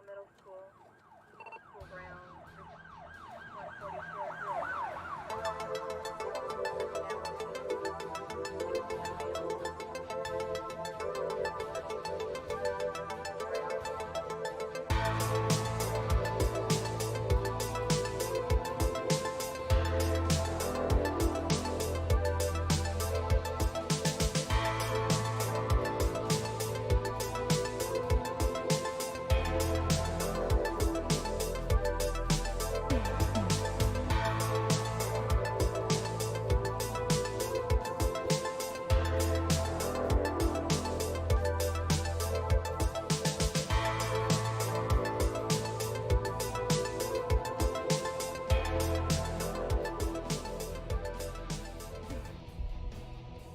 Middle School. School ground. 144.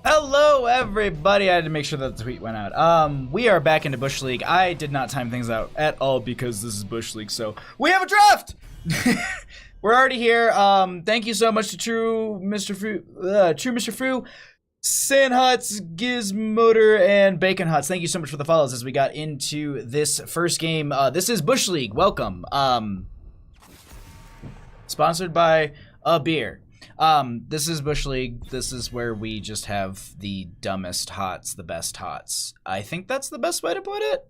Hello everybody, I had to make sure that the tweet went out. We are back into Bush League. I did not time things out at all because this is Bush League, so we have a draft! We're already here. Thank you so much to True Mr. Fu, San Huts, Gizmotor, and Bacon Huts. Thank you so much for the follows as we got into this first game. This is Bush League. Welcome. Sponsored by a beer. This is Bush League. This is where we just have the dumbest HOTS, the best HOTS. I think that's the best way to put it.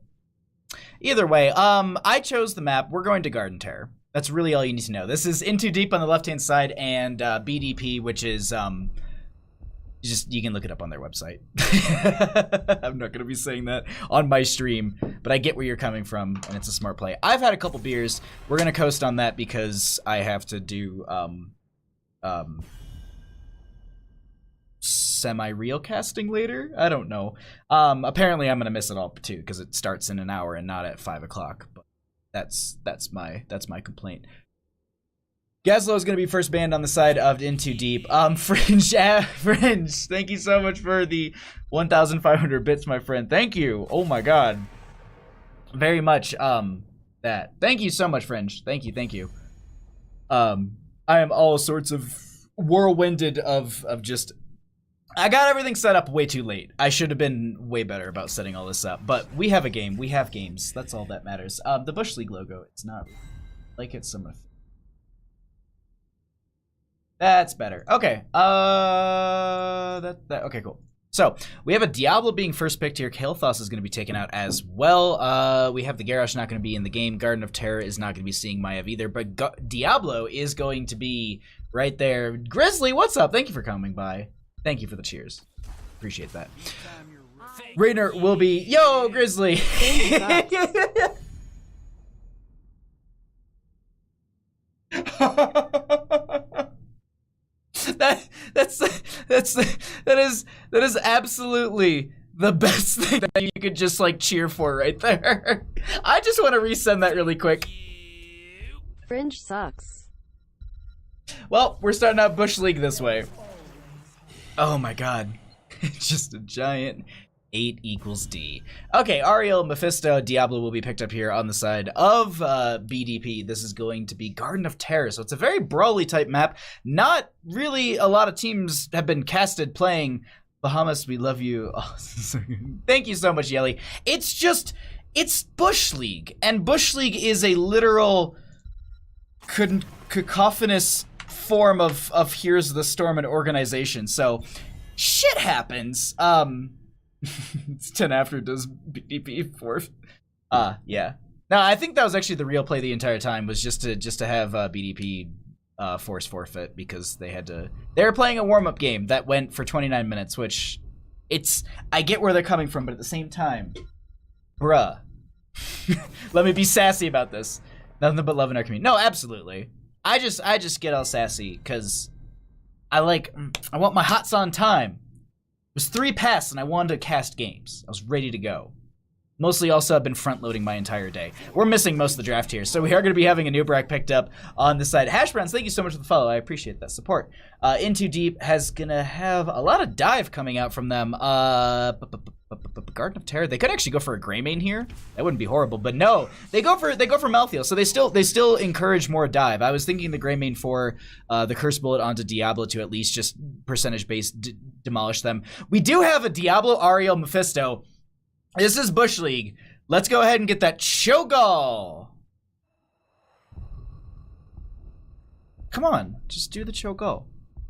Either way, I chose the map. We're going to Garden Terror. That's really all you need to know. This is In Too Deep on the left-hand side, and BDP, which is, just, you can look it up on their website. I'm not going to be saying that on my stream, but I get where you're coming from, and it's a smart play. I've had a couple beers. We're going to coast on that because I have to do, semi-real casting later. I don't know. Apparently I'm gonna miss it all too because it starts in an hour and not at 5 o'clock. But that's my complaint. Gazlo is gonna be first banned on the side of In Too Deep. Fringe, Fringe. Thank you so much for the 1,500 bits, my friend. Thank you. Oh my god. Very much. That. Thank you so much, Fringe. Thank you. I am all sorts of whirlwinded of just... I got everything set up way too late. I should have been way better about setting all this up. But we have a game. We have games. That's all that matters. The Bush League logo, it's not like it's some... That's better. Okay. Okay, cool. So, we have a Diablo being first picked here. Kael'thas is going to be taken out as well. We have the Garrosh not going to be in the game. Garden of Terror is not going to be seeing Maiev either. But Diablo is going to be right there. Grizzly, what's up? Thank you for coming by. Thank you for the cheers. Appreciate that. Rainer will be... Yo, Grizzly! That is absolutely the best thing that you could just like cheer for right there. I just want to resend that really quick. Fringe sucks. Well, we're starting out Bush League this way. Oh my god. It's just a giant 8 equals D. Okay, Ariel, Mephisto, Diablo will be picked up here on the side of BDP. This is going to be Garden of Terror, so it's a very brawly type map. Not really a lot of teams have been casted playing Bahamut. We love you. Oh, thank you so much, Yelly. It's Bush League, and Bush League is a literal cacophonous form of Here's the Storm and organization. So shit happens. It's 10 after does BDP fourth. Yeah. No, I think that was actually the real play the entire time, was just to have BDP force forfeit because they were playing a warm-up game that went for 29 minutes, which I get where they're coming from, but at the same time, bruh. Let me be sassy about this. Nothing but love in our community. No, absolutely. I just get all sassy because I want my HOTS on time. It was 3 pass and I wanted to cast games. I was ready to go. Mostly also I've been front loading my entire day. We're missing most of the draft here, so we are going to be having a new brack picked up on the side. Hash Browns, thank you so much for the follow. I appreciate that support. In Too Deep has going to have a lot of dive coming out from them. Garden of Terror. They could actually go for a Greymane here. That wouldn't be horrible, but no. They go for Malthael, so they still encourage more dive. I was thinking the Greymane for the Curse Bullet onto Diablo to at least just percentage base demolish them. We do have a Diablo, Ariel, Mephisto. This is Bush League. Let's go ahead and get that Cho'Gall. Come on, just do the Cho'Gall.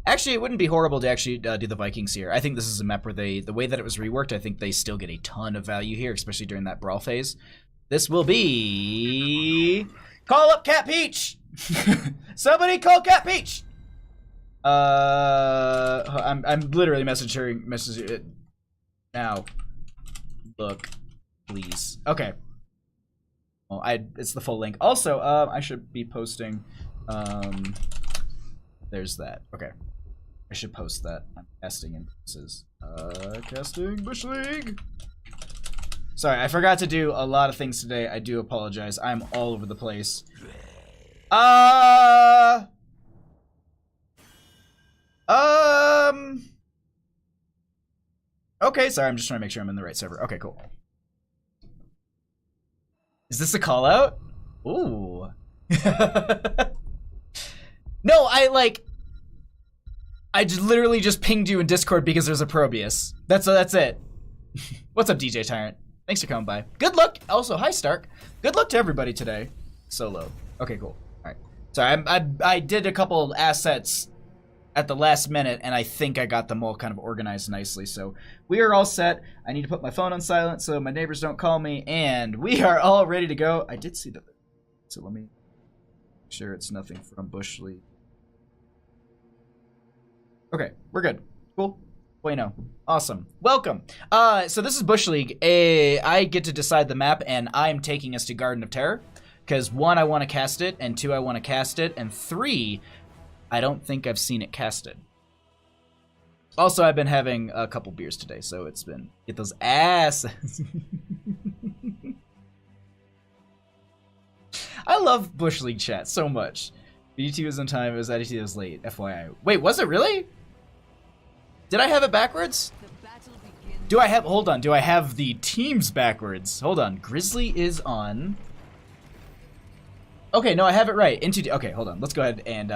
Actually, it wouldn't be horrible to actually do the Vikings here. I think this is a map where the way that it was reworked, I think they still get a ton of value here, especially during that brawl phase. This will be... Call up Cat Peach! Somebody call Cat Peach! I'm literally messaging it now. Look, please. Okay. Well, it's the full link. Also, I should be posting, there's that. Okay. I should post that. I'm casting in places. Casting Bush League. Sorry, I forgot to do a lot of things today. I do apologize. I'm all over the place. Okay, sorry, I'm just trying to make sure I'm in the right server. Okay, cool. Is this a call out? Ooh. No, I just literally just pinged you in Discord because there's a Probius. That's it. What's up, DJ Tyrant? Thanks for coming by. Good luck. Also, hi Stark. Good luck to everybody today. Solo. Okay, cool. All right. Sorry, I did a couple assets at the last minute, and I think I got them all kind of organized nicely. So we are all set. I need to put my phone on silent so my neighbors don't call me, and we are all ready to go. I did see that. So let me make sure it's nothing from Bush League. Okay, we're good. Cool. Bueno. Awesome. Welcome. So this is Bush League. I get to decide the map, and I'm taking us to Garden of Terror. Because 1, I want to cast it, and 2, I want to cast it, and 3, I don't think I've seen it casted. Also, I've been having a couple beers today, so it's been... Get those asses. I love Bush League chat so much. BT was on time, it was IDT was late, FYI. Wait, was it really? Did I have it backwards? Do I have... Hold on, do I have the teams backwards? Hold on, Grizzly is on... Okay, no, I have it right. Okay, hold on. Let's go ahead and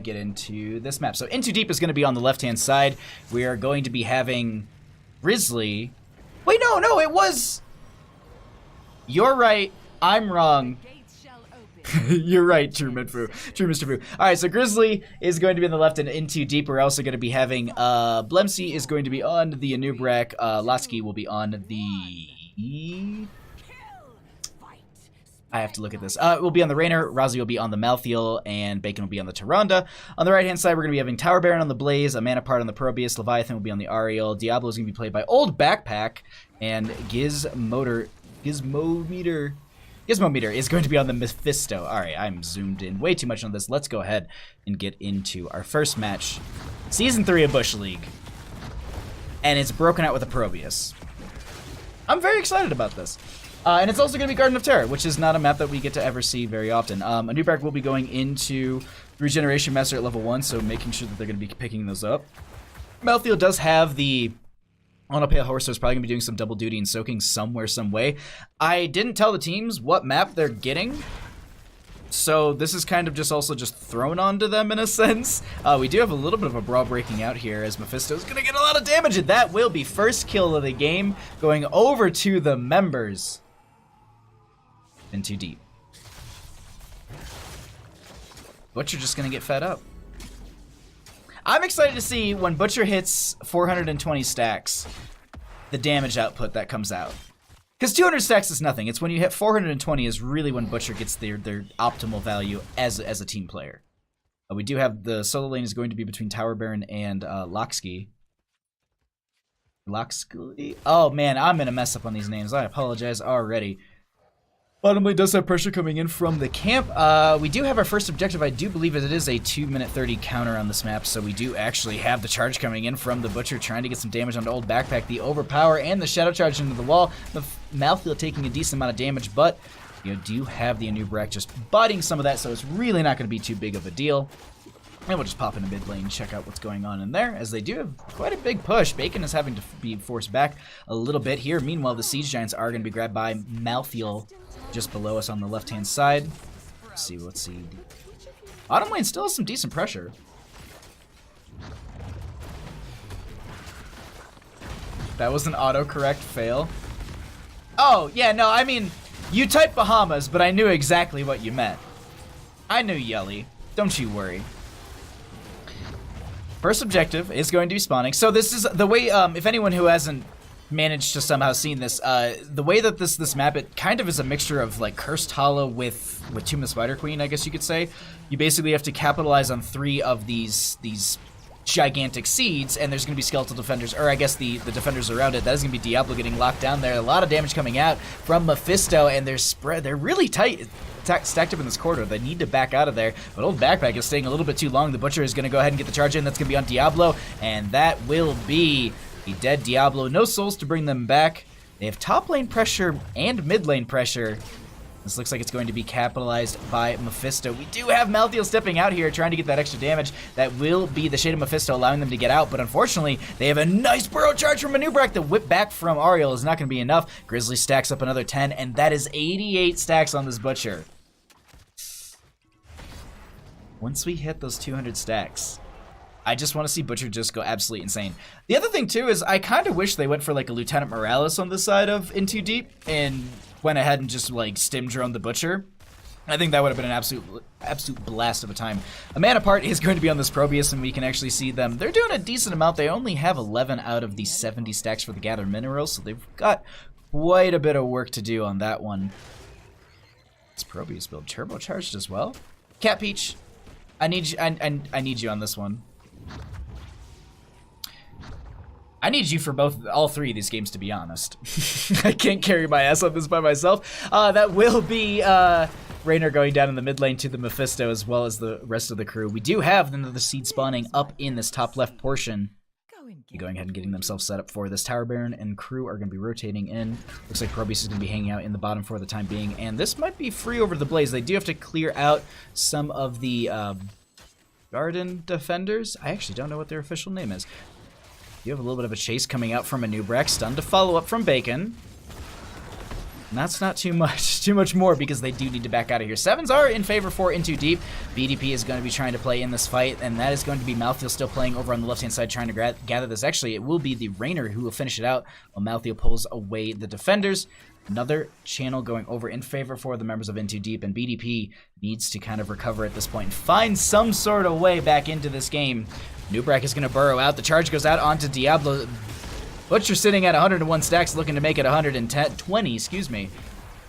get into this map. So Into Deep is going to be on the left-hand side. We are going to be having Grizzly... Wait, no, it was... You're right. I'm wrong. You're right, true Mr. Fu. Alright, so Grizzly is going to be on the left and Into Deep. We're also going to be having Blemsy is going to be on the Anubrak. Lasky will be on the... I have to look at this. We'll be on the Rainer, Razi will be on the Malthiel, and Bacon will be on the Tyrande. On the right-hand side, we're going to be having Tower Baron on the Blaze, a Manapart on the Probius, Leviathan will be on the Ariel, Diablo is going to be played by Old Backpack, and Gizmometer is going to be on the Mephisto. Alright, I'm zoomed in way too much on this. Let's go ahead and get into our first match. Season 3 of Bush League. And it's broken out with a Probius. I'm very excited about this. And it's also going to be Garden of Terror, which is not a map that we get to ever see very often. Anubrak will be going into Regeneration Master at level 1, so making sure that they're going to be picking those up. Malthiel does have the... On a Pale Horse, so it's probably going to be doing some double duty and soaking somewhere, some way. I didn't tell the teams what map they're getting, so this is kind of just also just thrown onto them in a sense. We do have a little bit of a brawl breaking out here as Mephisto is going to get a lot of damage, and that will be first kill of the game going over to the members. Into Deep. Butcher just going to get fed up. I'm excited to see when Butcher hits 420 stacks, the damage output that comes out. Because 200 stacks is nothing. It's when you hit 420 is really when Butcher gets their optimal value as a team player. We do have the solo lane is going to be between Tower Baron and Loxky. Loxky? Oh man, I'm going to mess up on these names. I apologize already. Bottom lane does have pressure coming in from the camp. We do have our first objective. I do believe it is a 2-minute 30 counter on this map, so we do actually have the charge coming in from the Butcher trying to get some damage onto Old Backpack, the overpower, and the shadow charge into the wall. The Malthiel taking a decent amount of damage, but you do have the Anubrak just butting some of that, so it's really not going to be too big of a deal. And we'll just pop into mid lane, check out what's going on in there, as they do have quite a big push. Bacon is having to be forced back a little bit here. Meanwhile, the Siege Giants are going to be grabbed by Malthiel just below us on the left-hand side. Let's see. Bottom lane still has some decent pressure. That was an autocorrect fail. Oh, yeah, no, I mean, you typed Bahamas, but I knew exactly what you meant. I knew Yelly. Don't you worry. First objective is going to be spawning. So this is the way, if anyone who hasn't managed to somehow seen this, the way that this map, it kind of is a mixture of like Cursed Hollow with Tomb of Spider Queen, I guess you could say. You basically have to capitalize on 3 of these gigantic seeds, and there's going to be skeletal defenders, or I guess the defenders around it. That is going to be Diablo getting locked down there. A lot of damage coming out from Mephisto, and they're really tight. Stacked up in this corridor. They need to back out of there, but old Backpack is staying a little bit too long. The Butcher is going to go ahead and get the charge in. That's going to be on Diablo, and that will be a dead Diablo. No souls to bring them back. They have top lane pressure and mid lane pressure. This looks like it's going to be capitalized by Mephisto. We do have Malthael stepping out here, trying to get that extra damage. That will be the Shade of Mephisto, allowing them to get out, but unfortunately, they have a nice burrow charge from Manubrak. The whip back from Ariel is not going to be enough. Grizzly stacks up another 10, and that is 88 stacks on this Butcher. Once we hit those 200 stacks, I just want to see Butcher just go absolutely insane. The other thing, too, is I kind of wish they went for, like, a Lieutenant Morales on the side of In Too Deep and went ahead and just, like, stim drone the Butcher. I think that would have been an absolute blast of a time. A Man Apart is going to be on this Probius, and we can actually see them. They're doing a decent amount. They only have 11 out of the 70 stacks for the Gathered Minerals, so they've got quite a bit of work to do on that one. This Probius build turbocharged as well. Cat Peach, I need you. I need you on this one. I need you for all 3 of these games, to be honest. I can't carry my ass on this by myself. That will be Raynor going down in the mid lane to the Mephisto, as well as the rest of the crew. We do have the seed spawning up in this top left portion. Going ahead and getting themselves set up for this. Tower Baron and crew are going to be rotating in. Looks like Probius is going to be hanging out in the bottom for the time being, and this might be free over the Blaze. They do have to clear out some of the Garden Defenders. I actually don't know what their official name is. You have a little bit of a chase coming out from Manubrak. Stun to follow up from Bacon. And that's not too much more, because they do need to back out of here. 7s are in favor for In Too Deep. BDP is going to be trying to play in this fight, and that is going to be Malthael still playing over on the left-hand side, trying to gather this. Actually, it will be the Raynor who will finish it out while Malthael pulls away the defenders. Another channel going over in favor for the members of In Too Deep, and BDP needs to kind of recover at this point and find some sort of way back into this game. Nubrak is going to burrow out. The charge goes out onto Diablo. Butcher sitting at 101 stacks, looking to make it 120, excuse me.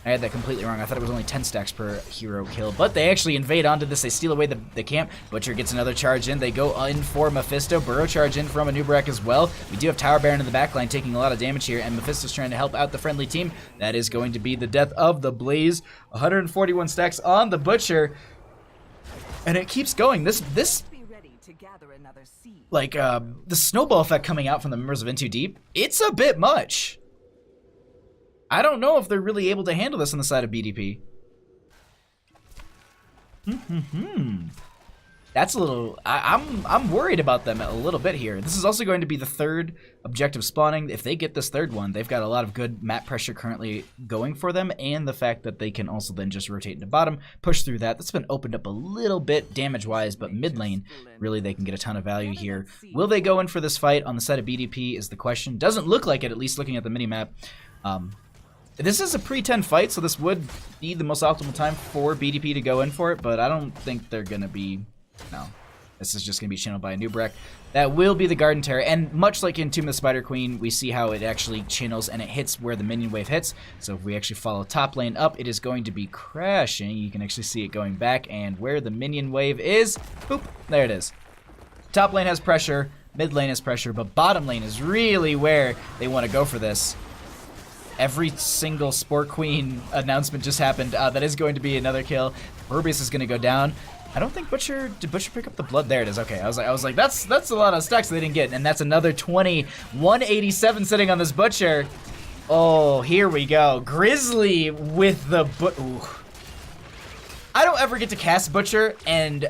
I had that completely wrong. I thought it was only 10 stacks per hero kill, but they actually invade onto this. They steal away the camp. Butcher gets another charge in. They go in for Mephisto. Burrow charge in from Manubrak as well. We do have Tower Baron in the backline taking a lot of damage here, and Mephisto's trying to help out the friendly team. That is going to be the death of the Blaze. 141 stacks on the Butcher, and it keeps going. This like, the snowball effect coming out from the members of In Too Deep, it's a bit much. I don't know if they're really able to handle this on the side of BDP. That's a little... I'm worried about them a little bit here. This is also going to be the 3rd objective spawning. If they get this 3rd one, they've got a lot of good map pressure currently going for them, and the fact that they can also then just rotate into bottom, push through that. That's been opened up a little bit damage-wise, but mid lane, really they can get a ton of value here. Will they go in for this fight on the side of BDP is the question. Doesn't look like it, at least looking at the minimap. This is a pre-10 fight, so this would be the most optimal time for BDP to go in for it, but I don't think they're going to be... No. This is just going to be channeled by a Nubrak. That will be the Garden Terror, and much like in Tomb of the Spider Queen, we see how it actually channels and it hits where the minion wave hits. So if we actually follow top lane up, it is going to be crashing. You can actually see it going back, and where the minion wave is, boop, there it is. Top lane has pressure, mid lane has pressure, but bottom lane is really where they want to go for this. Every single Sport Queen announcement just happened. That is going to be another kill. Morbius is going to go down. I don't think Butcher... Did Butcher pick up the blood? There it is. Okay, I was like, that's a lot of stacks they didn't get, and that's another 20. 187 sitting on this Butcher. Oh, here we go. Grizzly with the... Ooh. I don't ever get to cast Butcher, and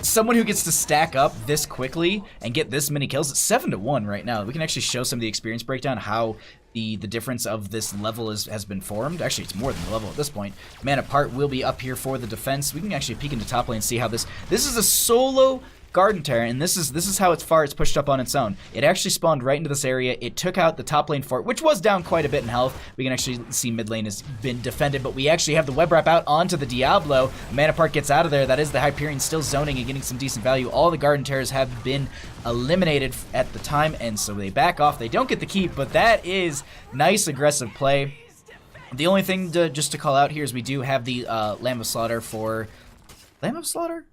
someone who gets to stack up this quickly and get this many kills, it's 7-1 right now. We can actually show some of the experience breakdown, how the difference of this level has been formed. Actually, it's more than the level at this point. Man Apart will be up here for the defense. We can actually peek into top lane and see how this is a solo Garden Terror, and this is how far it's pushed up on its own. It actually spawned right into this area. It took out the top lane fort, which was down quite a bit in health. We can actually see mid lane has been defended, but we actually have the web wrap out onto the Diablo. Mana Park gets out of there. That is the Hyperion still zoning and getting some decent value. All the Garden Terrors have been eliminated at the time, and so they back off. They don't get the keep, but that is nice aggressive play. The only thing just to call out here is we do have the Lamb of Slaughter for... Lamb of Slaughter?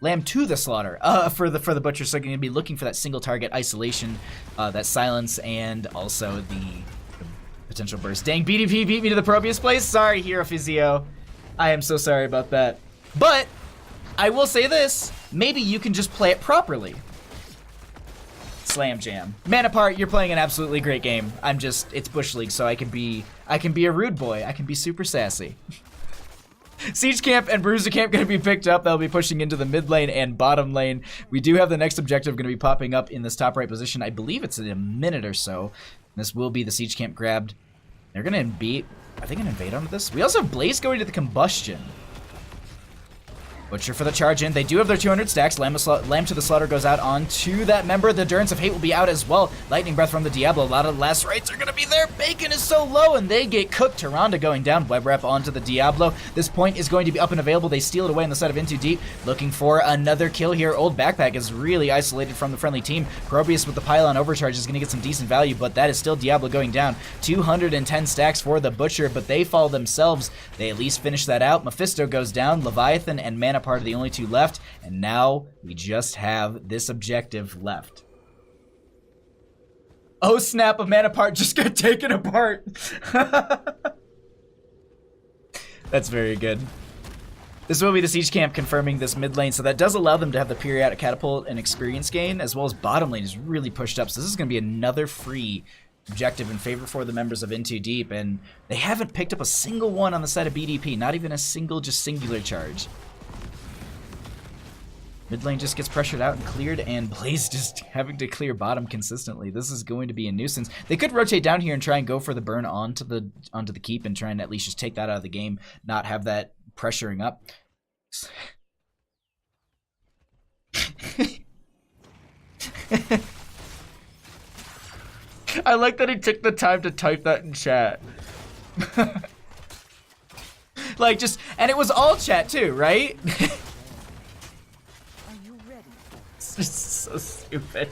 Lamb to the Slaughter for the Butcher, so going to be looking for that single target isolation, that silence, and also the potential burst. Dang, BDP beat me to the Probius place. Sorry, Hero Physio. I am so sorry about that. But I will say this, maybe you can just play it properly. Slam Jam. Manapart, you're playing an absolutely great game. It's Bush League, so I can be a rude boy. I can be super sassy. Siege Camp and Bruiser Camp going to be picked up. They'll be pushing into the mid lane and bottom lane. We do have the next objective going to be popping up in this top right position. I believe it's in a minute or so. This will be the Siege Camp grabbed. They're going to invade. Are they going to invade onto this? We also have Blaze going to the Combustion. Butcher for the charge in. They do have their 200 stacks. Lamb to the Slaughter goes out onto that member. The Endurance of Hate will be out as well. Lightning Breath from the Diablo. A lot of the last rights are going to be there. Bacon is so low, and they get cooked. Tyrande going down. Web Wrap onto the Diablo. This point is going to be up and available. They steal it away on the side of Into Deep. Looking for another kill here. Old Backpack is really isolated from the friendly team. Probius with the Pylon Overcharge is going to get some decent value, but that is still Diablo going down. 210 stacks for the Butcher, but they fall themselves. They at least finish that out. Mephisto goes down. Leviathan and Manapart are the only two left, and now we just have this objective left. Oh snap, a Manapart just got taken apart. That's very good. This will be the Siege Camp confirming this mid lane, so that does allow them to have the periodic catapult and experience gain, as well as bottom lane is really pushed up, so this is going to be another free objective in favor for the members of Into Deep, and they haven't picked up a single one on the side of BDP, not even a single just singular charge. Mid lane just gets pressured out and cleared, and Blaze just having to clear bottom consistently. This is going to be a nuisance. They could rotate down here and try and go for the burn onto the keep and try and at least just take that out of the game, not have that pressuring up. I like that he took the time to type that in chat. Like and it was all chat too, right? It's so stupid.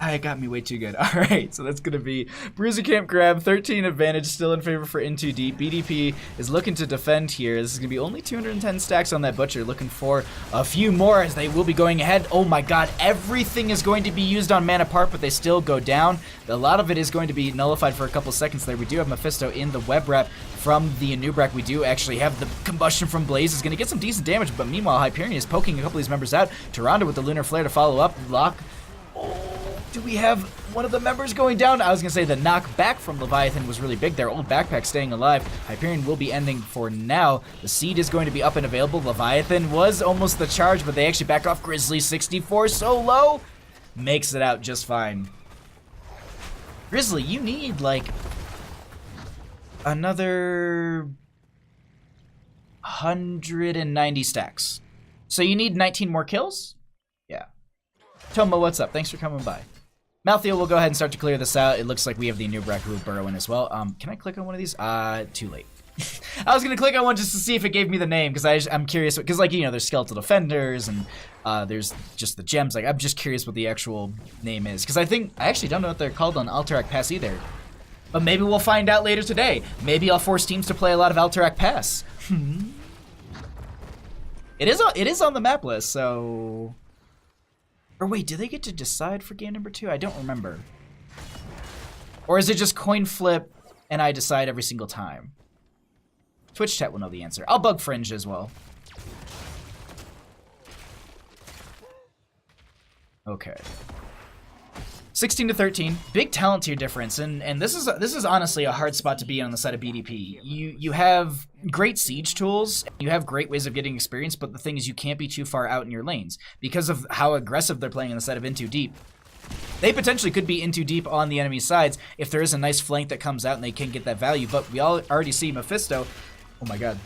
It got me way too good. Alright, so that's going to be Bruiser Camp grab, 13 advantage, still in favor for Into Deep. BDP is looking to defend here. This is going to be only 210 stacks on that Butcher, looking for a few more as they will be going ahead. Oh my god, everything is going to be used on Manapart, but they still go down. A lot of it is going to be nullified for a couple seconds there. We do have Mephisto in the web wrap from the Anubrak. We do actually have the Combustion from Blaze. Is going to get some decent damage, but meanwhile, Hyperion is poking a couple of these members out. Tyrande with the Lunar Flare to follow up. Lock. Do we have one of the members going down? I was going to say the knockback from Leviathan was really big there. Old Backpack staying alive. Hyperion will be ending for now. The seed is going to be up and available. Leviathan was almost the charge, but they actually back off. Grizzly 64 so low. Makes it out just fine. Grizzly, you need like another 190 stacks. So you need 19 more kills? Yeah. Tomo, what's up? Thanks for coming by. Maltheo will go ahead and start to clear this out. It looks like we have the Anubrak who will burrow in as well. Can I click on one of these? Too late. I was gonna click on one just to see if it gave me the name, because I'm curious, because like, you know, there's Skeletal Defenders and there's just the gems. Like, I'm just curious what the actual name is, because I actually don't know what they're called on Alterac Pass either. But maybe we'll find out later today. Maybe I'll force teams to play a lot of Alterac Pass. It is on the map list, so. Or wait, do they get to decide for game number 2? I don't remember. Or is it just coin flip and I decide every single time? Twitch chat will know the answer. I'll bug Fringe as well. Okay. 16 to 13, big talent tier difference, and this is honestly a hard spot to be on the side of BDP. You have great siege tools, you have great ways of getting experience, but the thing is you can't be too far out in your lanes because of how aggressive they're playing on the side of Into Deep. They potentially could be Into Deep on the enemy sides if there is a nice flank that comes out and they can get that value, but we all already see Mephisto. Oh my god.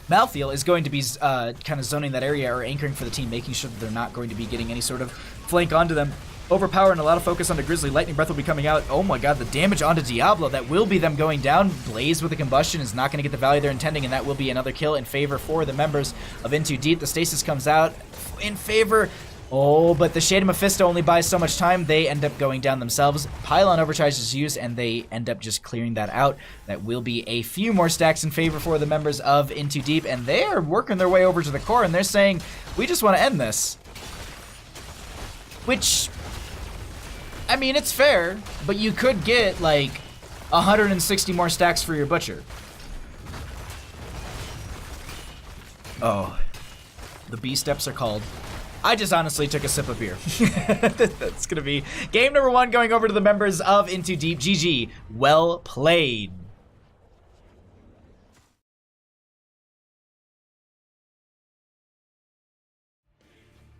Malthiel is going to be kind of zoning that area or anchoring for the team, making sure that they're not going to be getting any sort of flank onto them. Overpower and a lot of focus onto Grizzly. Lightning Breath will be coming out. Oh my god, the damage onto Diablo. That will be them going down. Blaze with the combustion is not going to get the value they're intending, and that will be another kill in favor for the members of Into Deep. The Stasis comes out in favor. Oh, but the Shade of Mephisto only buys so much time. They end up going down themselves. Pylon Overcharge is used, and they end up just clearing that out. That will be a few more stacks in favor for the members of Into Deep, and they are working their way over to the core, and they're saying, we just want to end this. Which, I mean, it's fair, but you could get, like, 160 more stacks for your Butcher. Oh, the B steps are called. I just honestly took a sip of beer. That's gonna be game number 1 going over to the members of Into Deep. GG. Well played.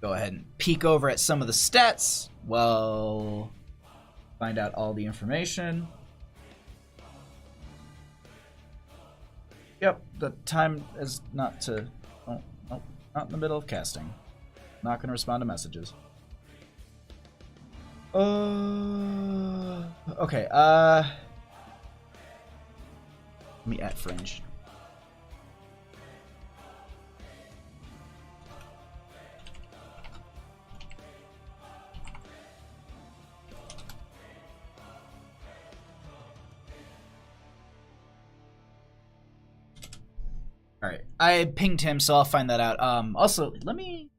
Go ahead and peek over at some of the stats. Well, find out all the information. Yep, the time is not to... Oh, not in the middle of casting. Not gonna respond to messages. Okay, let me at Fringe. Alright, I pinged him, so I'll find that out. Also, let me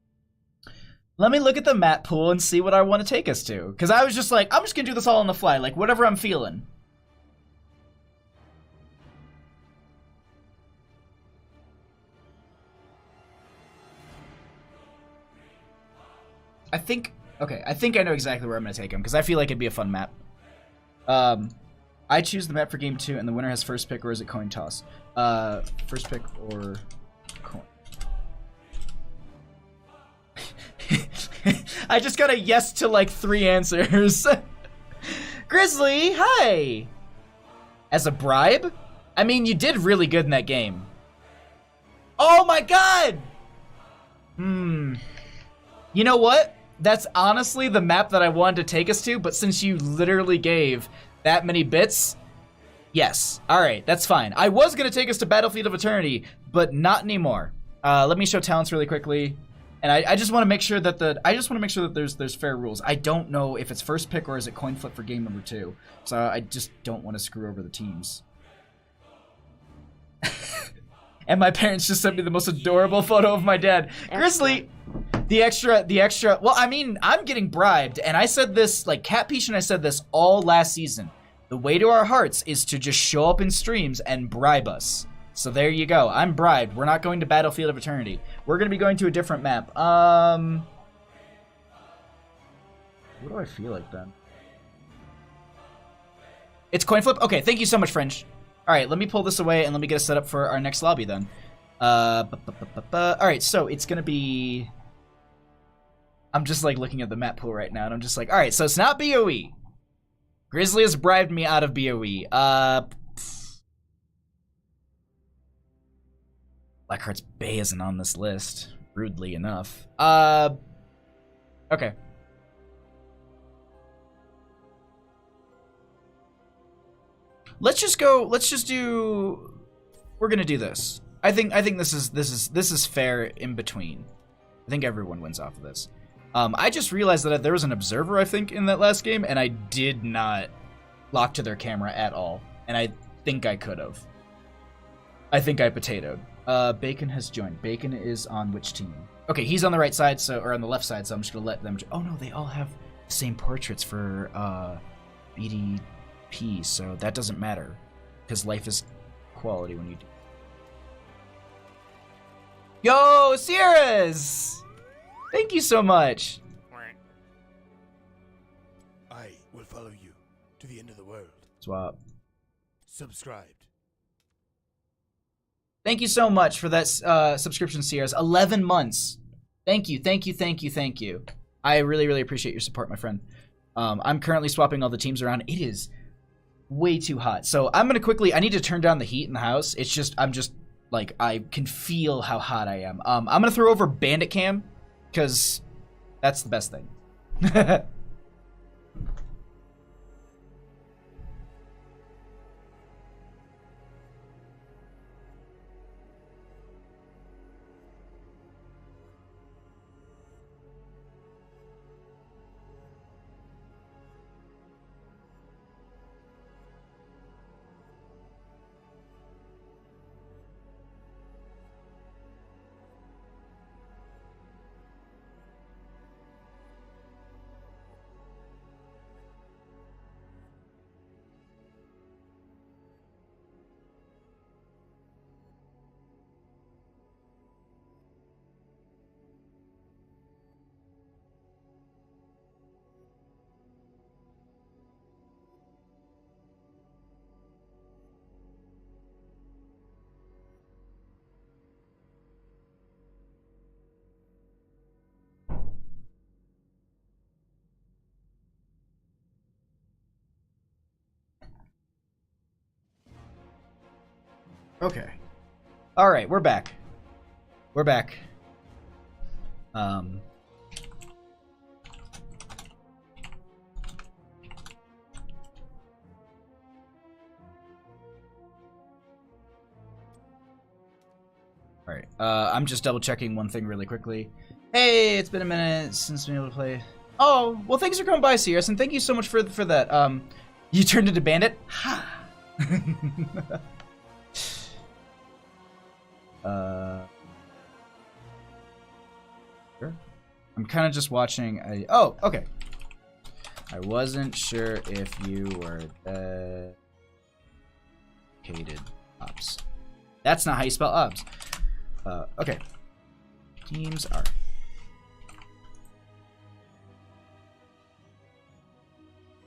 look at the map pool and see what I want to take us to. Because I was just like, I'm just going to do this all on the fly, like whatever I'm feeling. I think I know exactly where I'm going to take him, because I feel like it'd be a fun map. I choose the map for game 2, and the winner has first pick, or is it coin toss? First pick or coin? I just got a yes to like 3 answers. Grizzly, hi! As a bribe? I mean, you did really good in that game. Oh my god! You know what? That's honestly the map that I wanted to take us to, but since you literally gave that many bits, yes. Alright, that's fine. I was gonna take us to Battlefield of Eternity, but not anymore. Let me show talents really quickly. And I just want to make sure that there's fair rules. I don't know if it's first pick or is it coin flip for game number 2. So I just don't want to screw over the teams. And my parents just sent me the most adorable photo of my dad. Grizzly, the extra, well, I mean, I'm getting bribed. And I said this, like, Cat Peach and I said this all last season. The way to our hearts is to just show up in streams and bribe us. So there you go. I'm bribed. We're not going to Battlefield of Eternity. We're going to be going to a different map. What do I feel like then? It's coin flip? Okay, thank you so much, Fringe. Alright, let me pull this away and let me get us set up for our next lobby then. Alright, so it's going to be... I'm just like looking at the map pool right now and I'm just like, alright, so it's not BOE. Grizzly has bribed me out of BOE. Blackheart's Bay isn't on this list, rudely enough. Okay. Let's just do, we're gonna do this. I think this is fair in between. I think everyone wins off of this. I just realized that there was an observer, I think, in that last game, and I did not lock to their camera at all. And I think I could have. I think I potatoed. Bacon has joined. Bacon is on which team? Okay, he's on the right side, or on the left side, so I'm just gonna let them... Oh no, they all have the same portraits for BDP, so that doesn't matter. Because life is quality when you do. Yo, Sierras! Thank you so much! I will follow you to the end of the world. Swap. Subscribed. Thank you so much for that subscription, Sierras. 11 months. Thank you, thank you, thank you, thank you. I really, really appreciate your support, my friend. I'm currently swapping all the teams around. It is way too hot. So I'm going to quickly... I need to turn down the heat in the house. It's just... I'm just Like, I can feel how hot I am. I'm gonna throw over Bandit Cam, because that's the best thing. Okay. All right, we're back. We're back. All right. I'm just double checking one thing really quickly. Hey, it's been a minute since been able to play. Oh, well, thanks for coming by, Sierras, and thank you so much for that. You turned into Bandit. Ha. Sure. I'm kind of just watching. Oh, okay. I wasn't sure if you were dedicated ops. That's not how you spell ops. Okay. Teams are.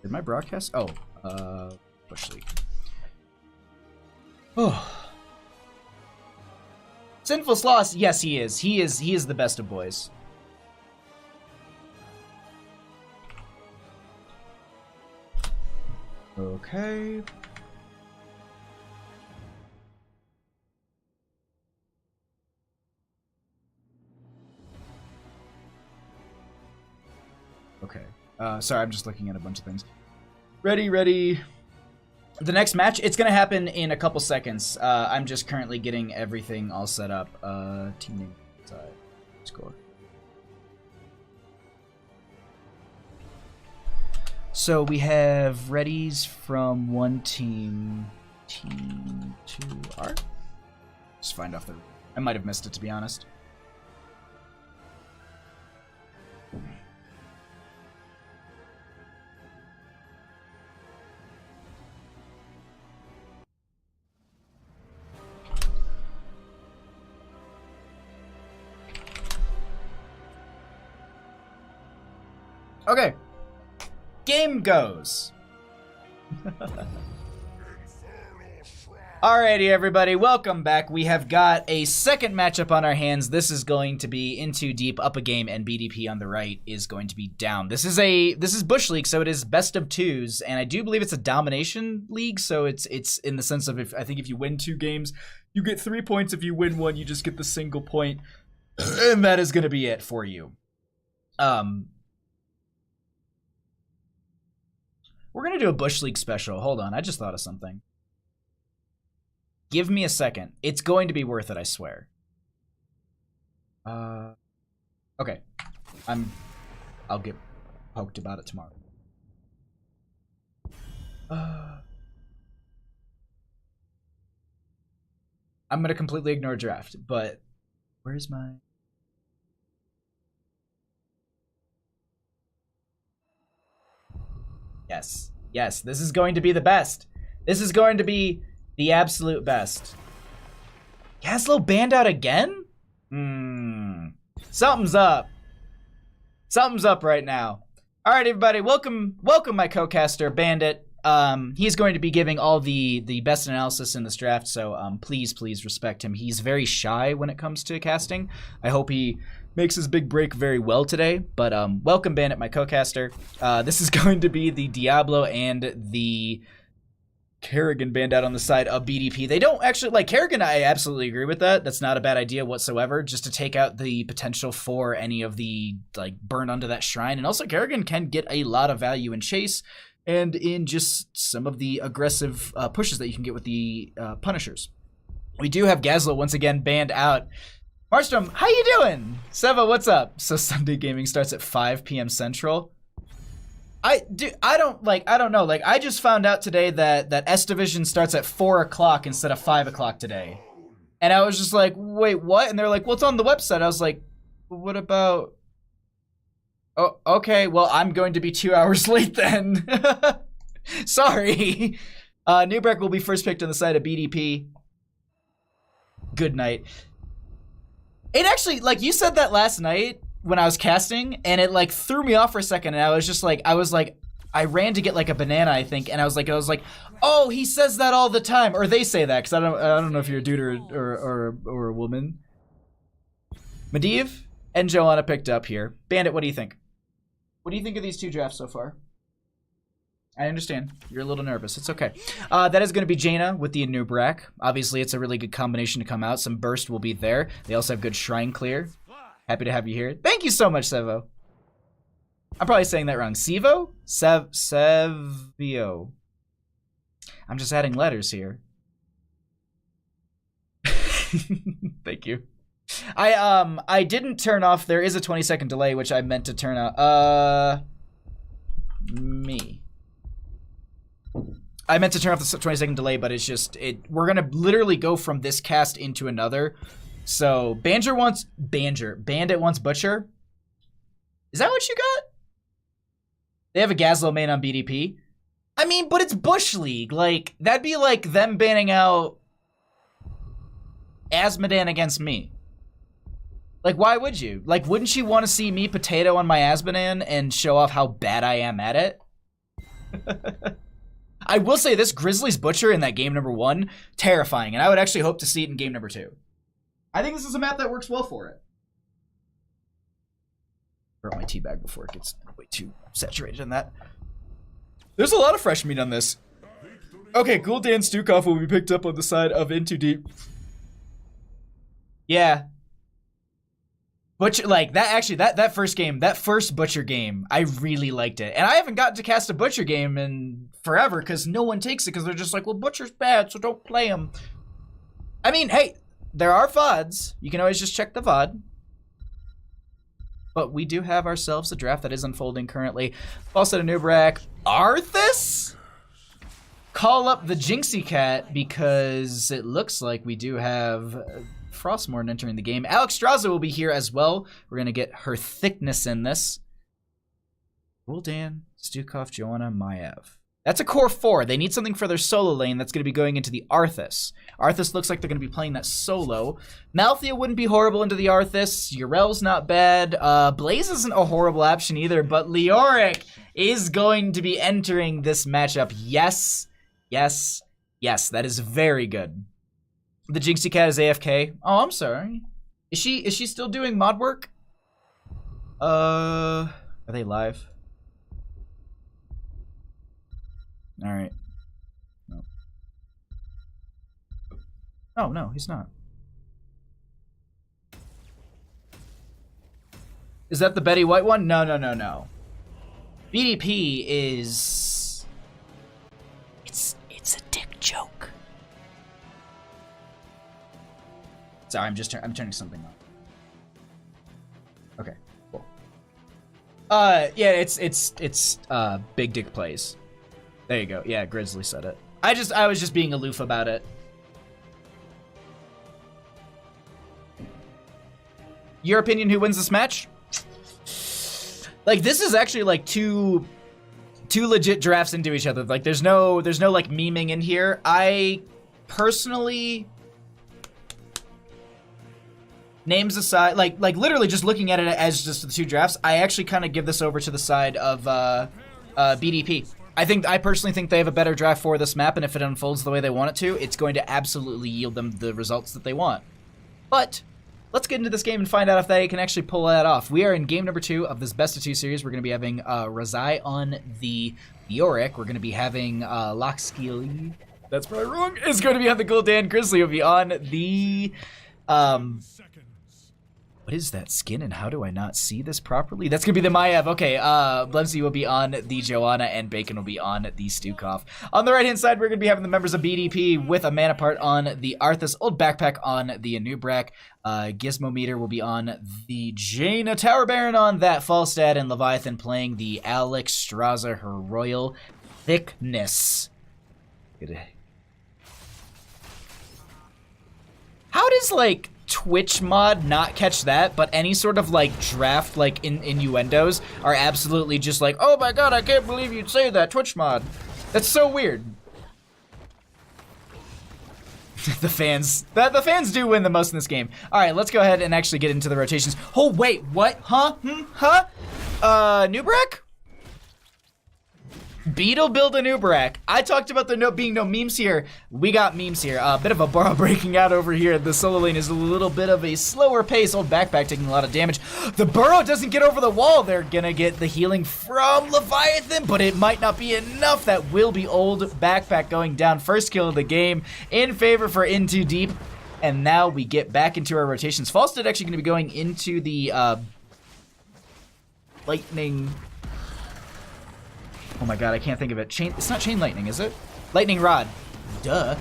Did my broadcast? Oh, Bush League. Oh. Sinful Sloth, yes, he is. He is the best of boys. Okay. Okay. Sorry, I'm just looking at a bunch of things. Ready. The next match, it's gonna happen in a couple seconds. I'm just currently getting everything all set up. Team name, score. So we have readies from one team. Team 2R. Just find off the. I might have missed it, to be honest. Okay. Game goes. Alrighty, everybody, welcome back. We have got a second matchup on our hands. This is going to be Into Deep up a game, and BDP on the right is going to be down. This is Bush League, so it is best of twos, and I do believe it's a domination league. So it's in the sense of I think if you win 2 games, you get 3 points. If you win 1, you just get the single point, and that is going to be it for you. We're going to do a Bush League special. Hold on, I just thought of something. Give me a second. It's going to be worth it, I swear. Okay. I'll get poked about it tomorrow. I'm going to completely ignore draft, but where's my... Yes, this is going to be the best. This is going to be the absolute best. Gaslow banned out again? Something's up. Something's up right now. All right, everybody, welcome my co-caster, Bandit. He's going to be giving all the best analysis in this draft, so please respect him. He's very shy when it comes to casting. I hope he makes his big break very well today, but welcome, Bandit, my co-caster. This is going to be the Diablo and the Kerrigan banned out on the side of BDP. They don't actually, like, Kerrigan, I absolutely agree with that. That's not a bad idea whatsoever, just to take out the potential for any of the, like, burn onto that shrine. And also, Kerrigan can get a lot of value in chase and in just some of the aggressive pushes that you can get with the Punishers. We do have Gazlo once again banned out. Marstrom, how you doing? Seva, what's up? So Sunday gaming starts at 5 p.m. Central. I don't know. Like, I just found out today that S Division starts at 4 o'clock instead of 5 o'clock today. And I was just like, wait, what? And they're like, well, it's on the website. I was like, what about... Oh, okay, well, I'm going to be 2 hours late then. Sorry. Newbreck will be first picked on the side of BDP. Good night. It actually, like, you said that last night when I was casting, and it, like, threw me off for a second, and I was just like, I ran to get, like, a banana, I think, and I was like, oh, he says that all the time, or they say that, because I don't know if you're a dude or a woman. Medivh and Joanna picked up here. Bandit, what do you think? What do you think of these two drafts so far? I understand. You're a little nervous. It's okay. That is going to be Jaina with the Nubrak. Obviously, it's a really good combination to come out. Some burst will be there. They also have good shrine clear. Happy to have you here. Thank you so much, Sevo. I'm probably saying that wrong. Sevo? Sevio. I'm just adding letters here. Thank you. I didn't turn off. There is a 20-second delay, which I meant to turn out. I meant to turn off the 20-second delay, but it's just, we're gonna literally go from this cast into another. So, Bandit wants Butcher. Is that what you got? They have a Gazlo main on BDP. I mean, but it's Bush League. Like, that'd be like them banning out Asmodan against me. Like, why would you? Like, wouldn't you want to see me potato on my Asmodan and show off how bad I am at it? I will say this, Grizzly's Butcher in that game number 1, terrifying, and I would actually hope to see it in game number 2. I think this is a map that works well for it. Throw my tea bag before it gets way too saturated in that. There's a lot of fresh meat on this. Okay, Gul'dan Stukov will be picked up on the side of Into Deep. Yeah. Butcher, like, that actually, that first game, that first Butcher game, I really liked it. And I haven't gotten to cast a Butcher game in forever because no one takes it because they're just like, well, Butcher's bad, so don't play him. I mean, hey, there are VODs. You can always just check the VOD. But we do have ourselves a draft that is unfolding currently. Also, a Nubrak. Arthas? Call up the Jinxie Cat because it looks like we do have Frostmourne entering the game. Alex Straza will be here as well. We're going to get her thickness in this. Gul'dan, Stukov, Joanna, Maiev. That's a core 4. They need something for their solo lane that's going to be going into the Arthas. Arthas looks like they're going to be playing that solo. Malthea wouldn't be horrible into the Arthas. Urel's not bad. Blaze isn't a horrible option either, but Leoric is going to be entering this matchup. Yes, yes, yes. That is very good. The Jinxie Cat is AFK. Oh, I'm sorry. Is she still doing mod work? Are they live? All right. No. Oh, no, he's not. Is that the Betty White one? No, no, no, no. BDP is... It's a dick joke. Sorry, I'm turning something on. Okay, cool. Yeah, it's Big Dick Plays. There you go. Yeah, Grizzly said it. I was just being aloof about it. Your opinion, who wins this match? Like, this is actually like two legit drafts into each other. Like, there's no like memeing in here. I personally, names aside, like literally just looking at it as just the two drafts, I actually kind of give this over to the side of BDP. I personally think they have a better draft for this map, and if it unfolds the way they want it to, it's going to absolutely yield them the results that they want. But let's get into this game and find out if they can actually pull that off. We are in game number 2 of this best of 2 series. We're going to be having Razai on the Yorick. We're going to be having Loxkili That's probably wrong. Is going to be on the Gul'dan. Grizzly will be on the what is that skin and how do I not see this properly? That's going to be the Maiev. Okay, Blemsy will be on the Joanna and Bacon will be on the Stukov. On the right-hand side, we're going to be having the members of BDP with a mana part on the Arthas, Old Backpack on the Anubrak. Gizmo Meter will be on the Jaina, Tower Baron on that Falstad, and Leviathan playing the Alex Straza, her Royal Thickness. How does, like, Twitch mod not catch that, but any sort of, like, draft, like, innuendos are absolutely just like, oh my god, I can't believe you'd say that, Twitch mod. That's so weird. The fans do win the most in this game. Alright, let's go ahead and actually get into the rotations. Oh, wait, what? Huh? Nubrak? Beetle build a Nubrak. I talked about there being no memes here. We got memes here. A bit of a burrow breaking out over here. The solo lane is a little bit of a slower pace. Old Backpack taking a lot of damage. The burrow doesn't get over the wall. They're gonna get the healing from Leviathan, but it might not be enough. That will be Old Backpack going down. First kill of the game in favor for Into Deep. And now we get back into our rotations. Falstad actually gonna be going into the lightning. Oh my god, I can't think of it. It's not Chain Lightning, is it? Lightning Rod. Duh.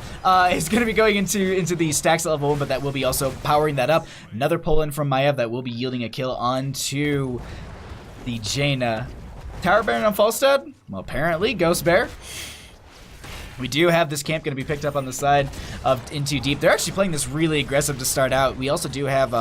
It's going to be going into the stacks level 1, but that will be also powering that up. Another pull-in from Maiev that will be yielding a kill onto the Jaina. Tower Baron on Falstad? Well, apparently, Ghost Bear. We do have this camp going to be picked up on the side of Into Deep. They're actually playing this really aggressive to start out. We also do have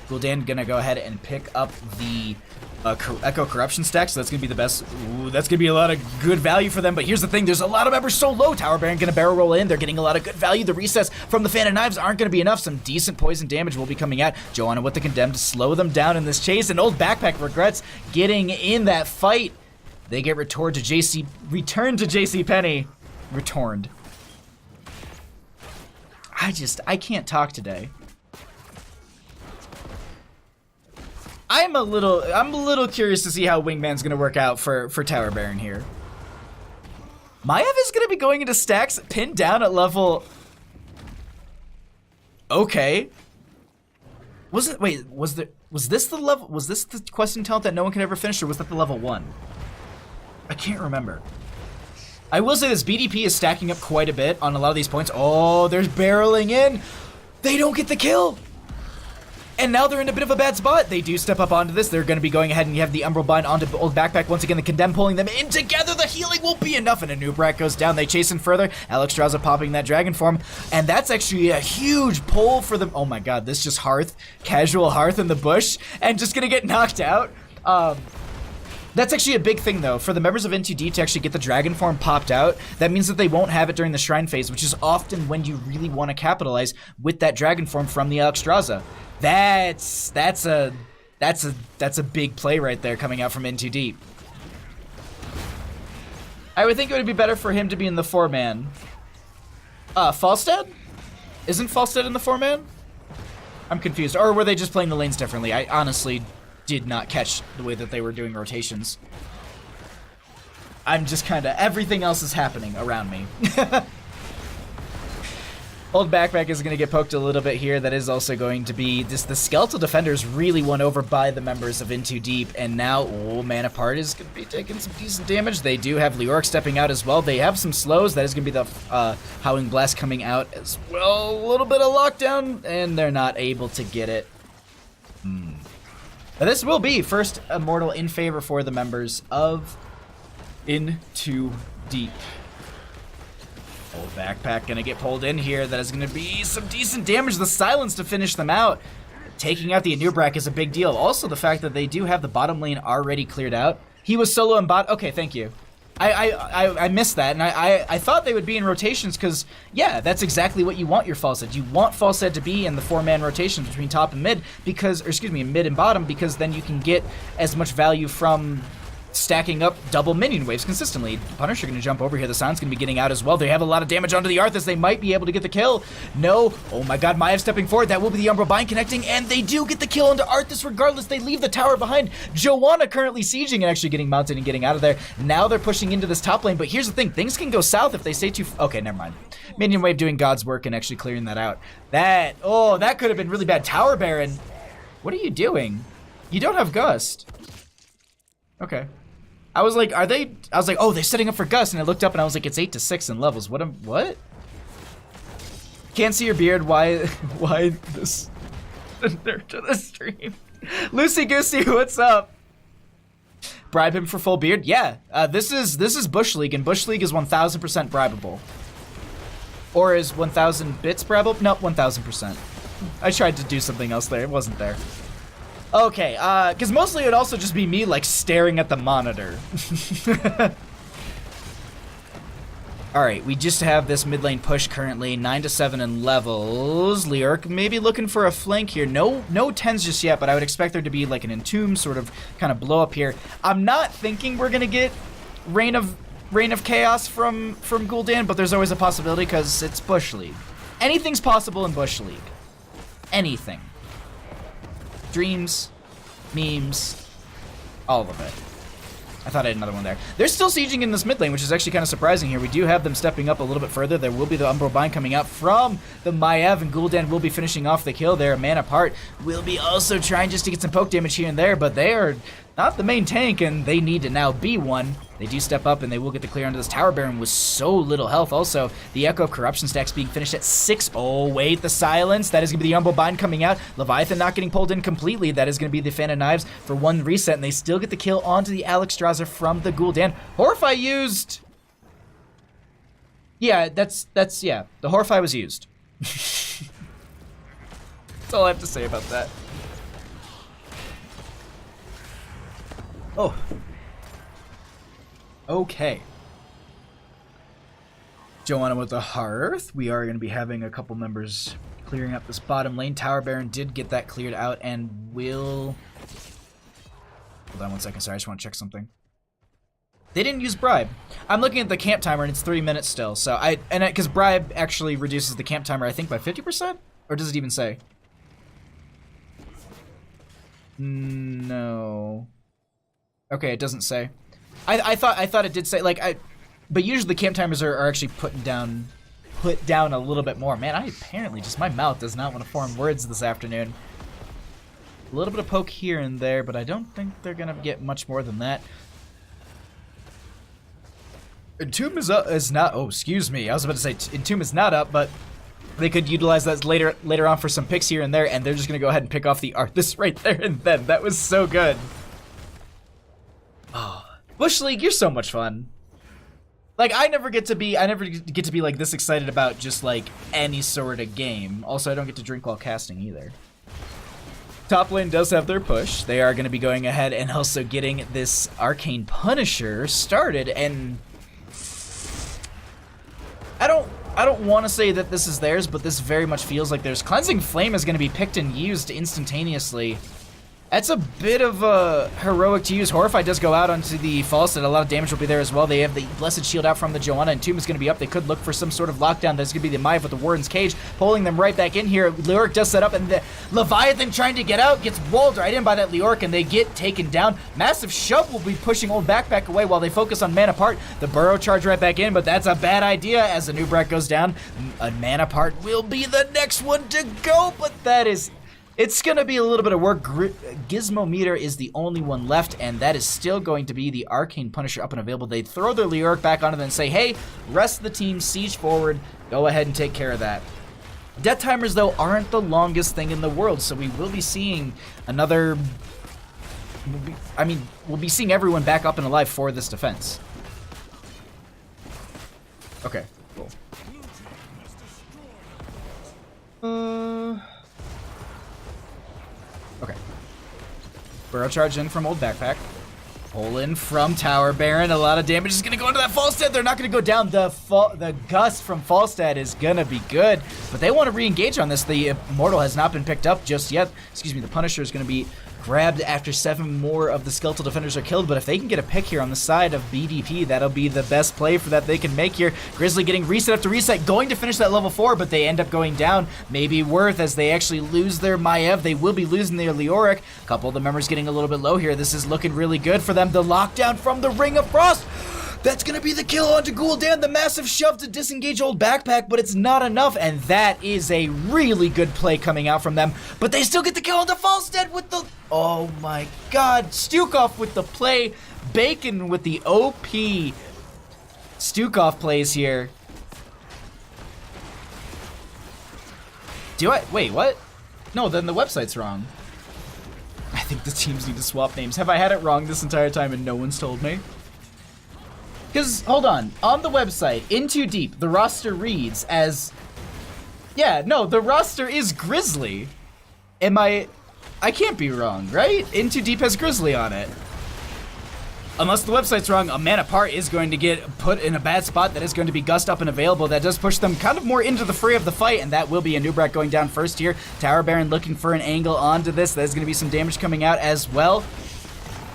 Gul'dan going to go ahead and pick up the Echo Corruption stack, so that's going to be the best. Ooh, that's going to be a lot of good value for them, but here's the thing, there's a lot of members so low. Tower Baron going to barrel roll in. They're getting a lot of good value. The recess from the Fan of Knives aren't going to be enough. Some decent poison damage will be coming out. Joanna with the Condemned to slow them down in this chase, and Old Backpack regrets getting in that fight. They get returned to JC Penny. Returned. I can't talk today. I'm a little curious to see how Wingman's gonna work out for Tower Baron here. Maiev is gonna be going into stacks pinned down at level. Okay. Was this the questing talent that no one can ever finish, or was that the level 1? I can't remember. I will say this, BDP is stacking up quite a bit on a lot of these points. Oh, there's barreling in. They don't get the kill. And now they're in a bit of a bad spot. They do step up onto this. They're going to be going ahead and you have the Umbral Bind onto Old Backpack. Once again, the Condemned pulling them in together. The healing won't be enough, and a Nubrak goes down. They chase in further. Alex Straza popping that Dragon form, and that's actually a huge pull for them. Oh my god, this just Hearth, casual Hearth in the bush, and just going to get knocked out. That's actually a big thing, though, for the members of N2D to actually get the Dragon form popped out. That means that they won't have it during the Shrine phase, which is often when you really want to capitalize with that Dragon form from the Alex Straza. That's a big play right there coming out from N2D. I would think it would be better for him to be in the 4-man. Falstad? Isn't Falstad in the 4-man? I'm confused. Or were they just playing the lanes differently? I honestly did not catch the way that they were doing rotations. I'm just kind of, everything else is happening around me. Old Backpack is going to get poked a little bit here. That is also going to be just the Skeletal Defenders really won over by the members of Into Deep, and now Man Apart is going to be taking some decent damage. They do have Leoric stepping out as well. They have some slows. That is going to be the Howling Blast coming out as well. A little bit of lockdown, and they're not able to get it. Now this will be first Immortal in favor for the members of Into Deep. Old Backpack gonna get pulled in here. That is gonna be some decent damage. The silence to finish them out. Taking out the Anubrak is a big deal. Also the fact that they do have the bottom lane already cleared out. He was solo in bot. Okay, thank you. I missed that, and I thought they would be in rotations because, yeah, that's exactly what you want your Falstad. You want Falstad to be in the 4-man rotations between top and mid because, or excuse me, mid and bottom, because then you can get as much value from stacking up double minion waves consistently. Punisher gonna jump over here. The Silence gonna be getting out as well. They have a lot of damage onto the Arthas. They might be able to get the kill. No. Oh my god, Maiev stepping forward. That will be the Umbral Bind connecting, and they do get the kill onto Arthas regardless. They leave the tower behind. Joanna currently sieging and actually getting mounted and getting out of there. Now they're pushing into this top lane, but here's the thing. Things can go south if they stay too... Okay, never mind. Minion Wave doing God's work and actually clearing that out. That could have been really bad. Tower Baron, what are you doing? You don't have Gust. Okay. I was like, oh, they're setting up for Gust, and I looked up and I was like, it's 8 to 6 in levels. What? Can't see your beard. Why this nerd to the stream? Lucy Goosey, what's up? Bribe him for full beard? Yeah. This is Bush League, and Bush League is 1,000% bribable. Or is 1,000 bits bribable? Nope, 1,000%. I tried to do something else there. It wasn't there. Okay, because mostly it would also just be me, like, staring at the monitor. Alright, we just have this mid lane push currently, 9 to 7 in levels. Leoric maybe looking for a flank here. No 10s just yet, but I would expect there to be, like, an Entomb sort of kind of blow up here. I'm not thinking we're gonna get Reign of Chaos from Gul'dan, but there's always a possibility because it's Bush League. Anything's possible in Bush League. Anything. Dreams, memes, all of it. I thought I had another one there. They're still sieging in this mid lane, which is actually kind of surprising here. We do have them stepping up a little bit further. There will be the Umbral Bind coming out from the Maiev, and Gul'dan will be finishing off the kill there. Man Apart will be also trying just to get some poke damage here and there, but they are not the main tank, and they need to now be one. They do step up, and they will get the clear onto this Tower Baron with so little health. Also, the Echo of Corruption stacks being finished at 6. Oh, wait, the silence. That is going to be the Umbral Bind coming out. Leviathan not getting pulled in completely. That is going to be the Fan of Knives for 1 reset, and they still get the kill onto the Alexstrasza from the Gul'dan. Horrify used. Yeah, that's yeah. The Horrify was used. That's all I have to say about that. Oh. Okay. Joanna with the Hearth. We are going to be having a couple members clearing up this bottom lane. Tower Baron did get that cleared out and will... Hold on 1 second. Sorry, I just want to check something. They didn't use Bribe. I'm looking at the camp timer and it's 3 minutes still. So because Bribe actually reduces the camp timer, I think, by 50%? Or does it even say? No. Okay, it doesn't say. I thought it did say, like, but usually the camp timers are actually put down a little bit more. Man, I apparently just, my mouth does not want to form words this afternoon. A little bit of poke here and there, but I don't think they're gonna get much more than that. Entomb is not, oh, excuse me, I was about to say Entomb is not up, but they could utilize that later on for some picks here and there, and they're just gonna go ahead and pick off the Arthas right there and then. That was so good. Oh. Bush League, you're so much fun. Like, I never get to be like this excited about just like any sort of game. Also, I don't get to drink while casting either. Top lane does have their push. They are going to be going ahead and also getting this Arcane Punisher started, and I don't want to say that this is theirs, but this very much feels like theirs. Cleansing Flame is going to be picked and used instantaneously. That's a bit of a heroic to use. Horrify does go out onto the Falstad. A lot of damage will be there as well. They have the Blessed Shield out from the Joanna, and Tomb is going to be up. They could look for some sort of lockdown. That's going to be the Maiev with the Warden's Cage, pulling them right back in here. Leoric does set up, and the Leviathan trying to get out gets walled right in by that Leoric, and they get taken down. Massive Shove will be pushing old Backpack away while they focus on Man Apart. The Burrow charge right back in, but that's a bad idea as the new Brat goes down. A Man Apart will be the next one to go, but that is... It's going to be a little bit of work. Gizmo Meter is the only one left, and that is still going to be the Arcane Punisher up and available. They throw their Leoric back onto them and say, hey, rest of the team, siege forward, go ahead and take care of that. Death timers, though, aren't the longest thing in the world, so we will be seeing another... we'll be seeing everyone back up and alive for this defense. Okay, cool. Okay. Burrow charge in from old Backpack. Pull in from Tower Baron. A lot of damage is going to go into that Falstad. They're not going to go down. The gust from Falstad is going to be good, but they want to re-engage on this. The Immortal has not been picked up just yet. Excuse me, the Punisher is going to be grabbed after 7 more of the Skeletal Defenders are killed, but if they can get a pick here on the side of BDP, that'll be the best play for that they can make here. Grizzly getting reset after reset, going to finish that level 4, but they end up going down. Maybe worth as they actually lose their Maiev. They will be losing their Leoric. A couple of the members getting a little bit low here. This is looking really good for them. The lockdown from the Ring of Frost. That's gonna be the kill onto Gul'dan, the massive shove to disengage old backpack, but it's not enough, and that is a really good play coming out from them. But they still get the kill onto Falstead with the, oh my god, Stukov with the play, Bacon with the OP. Stukov plays here. Wait, what? No, then the website's wrong. I think the teams need to swap names. Have I had it wrong this entire time and no one's told me? Because, hold on the website, In Too Deep, the roster reads as, yeah, no, the roster is Grizzly. I can't be wrong, right? In Too Deep has Grizzly on it. Unless the website's wrong, a man apart is going to get put in a bad spot that is going to be gust up and available. That does push them kind of more into the fray of the fight, and that will be a Nubrak going down first here. Tower Baron looking for an angle onto this. There's going to be some damage coming out as well.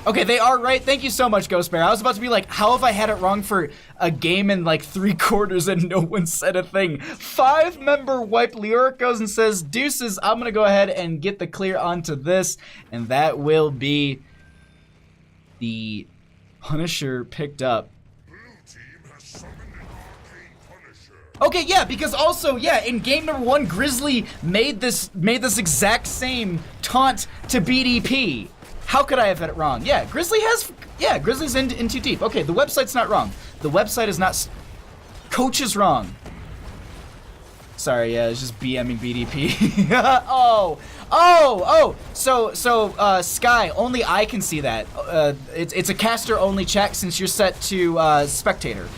Okay, they are right. Thank you so much, Ghost Bear. I was about to be like, how have I had it wrong for a game in like 3 quarters and no one said a thing? 5-member wipe. Leoric goes and says, deuces, I'm going to go ahead and get the clear onto this, and that will be the Punisher picked up. Okay, yeah, because also, yeah, in game number 1, Grizzly made this exact same taunt to BDP. How could I have had it wrong? Yeah, Grizzly's in too deep. Okay, the website's not wrong. The website is not. Coach is wrong. Sorry, yeah, it's just BMing BDP. So, Sky, only I can see that. It's a caster only chat since you're set to spectator.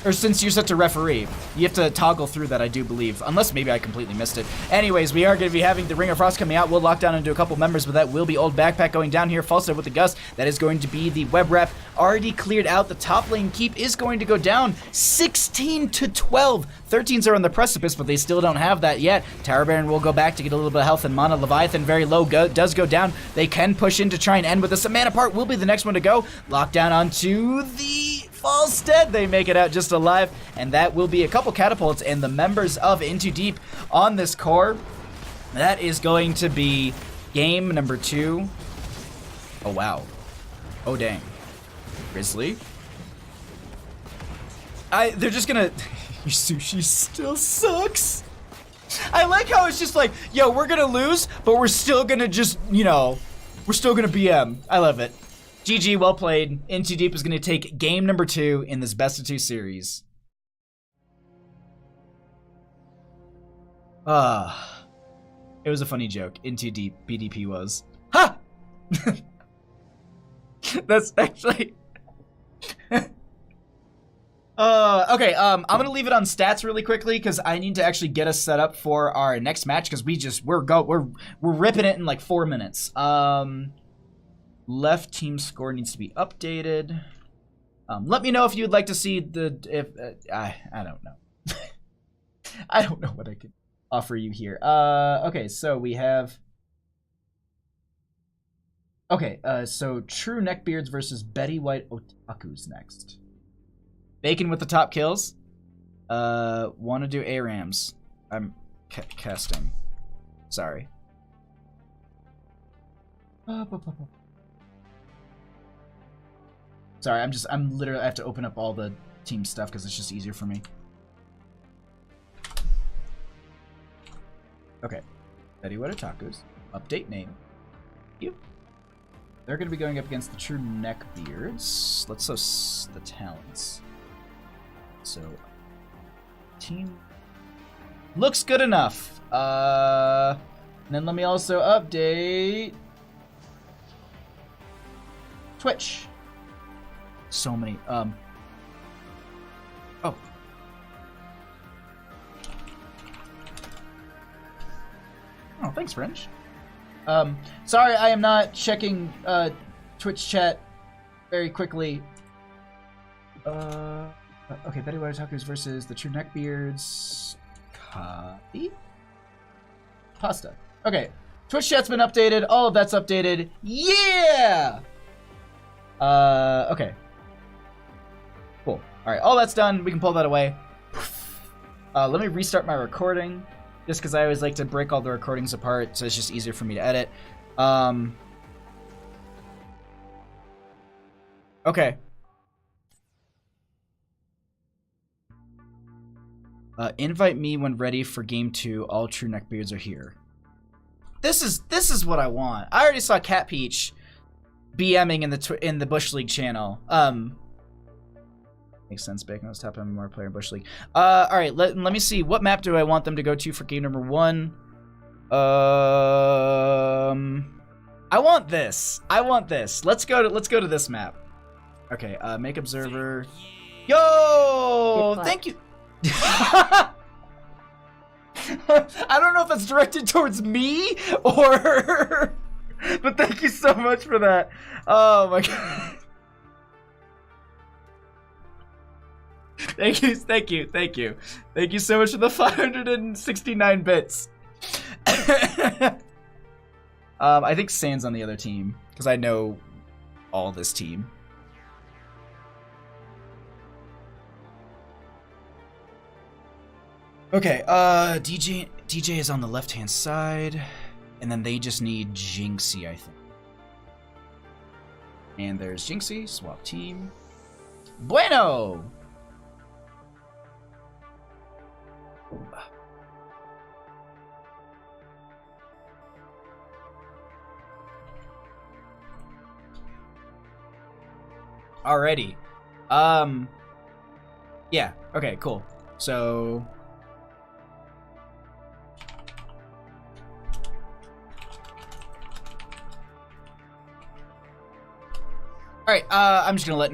Or since you're set to referee. You have to toggle through that, I do believe. Unless maybe I completely missed it. Anyways, we are going to be having the Ring of Frost coming out. We'll lock down into a couple members, but that will be old backpack going down here. Falstead with the Gust. That is going to be the web rep. Already cleared out. The top lane keep is going to go down 16 to 12. 13s are on the precipice, but they still don't have that yet. Tower Baron will go back to get a little bit of health, and Mana Leviathan very low, does go down. They can push in to try and end with this. A Man Apart will be the next one to go. Lock down onto the Falstead. They make it out just alive, and that will be a couple catapults and the members of In Too Deep on this core. That is going to be game number 2. Oh, wow. Oh, dang. Grizzly. They're just gonna... Your sushi still sucks. I like how it's just like, yo, we're gonna lose, but we're still gonna just, you know, we're still gonna BM. I love it. GG, well played. In Too Deep is gonna take game number 2 in this best of 2 series. It was a funny joke. In Too Deep, BDP was. Ha! That's actually... okay, I'm gonna leave it on stats really quickly because I need to actually get us set up for our next match because we're ripping it in like 4 minutes. Left team score needs to be updated. Let me know if you'd like to see I don't know. I don't know what I could offer you here. Okay, so we have. Okay, so TruNeckBeards versus Betty White Otakus next. Bacon with the top kills. Want to do ARAMs. I'm casting. Sorry. Sorry, I'm literally, I have to open up all the team stuff because it's just easier for me. Okay. Betty White Otakus. Update name. You. They're going to be going up against the TruNeckBeards. Let's so the talents. So, team looks good enough. And then let me also update Twitch. So many. Oh. Oh, thanks, French. Sorry, I am not checking Twitch chat very quickly. Okay, Betty White Otakus versus the TruNeckBeards. Copy. Pasta. Okay, Twitch chat's been updated. All of that's updated. Yeah! Okay. Cool. Alright, all that's done. We can pull that away. Let me restart my recording. Just because I always like to break all the recordings apart, so it's just easier for me to edit. Okay. Invite me when ready for game 2. All true neckbeards are here. This is what I want. I already saw Cat Peach BMing in the Bush League channel. Makes sense. Bacon was top MMR player in Bush League. All right. Let me see. What map do I want them to go to for game number 1? I want this. Let's go to this map. Okay. Make observer. Yo! Thank you. I don't know if that's directed towards me or, but thank you so much for that. Oh my god. Thank you so much for the 569 bits. I think Sand's on the other team because I know all this team. Okay, DJ is on the left-hand side, and then they just need Jinxie, I think. And there's Jinxie, swap team. Bueno! Alrighty. Yeah, okay, cool. So... Alright, I'm just gonna let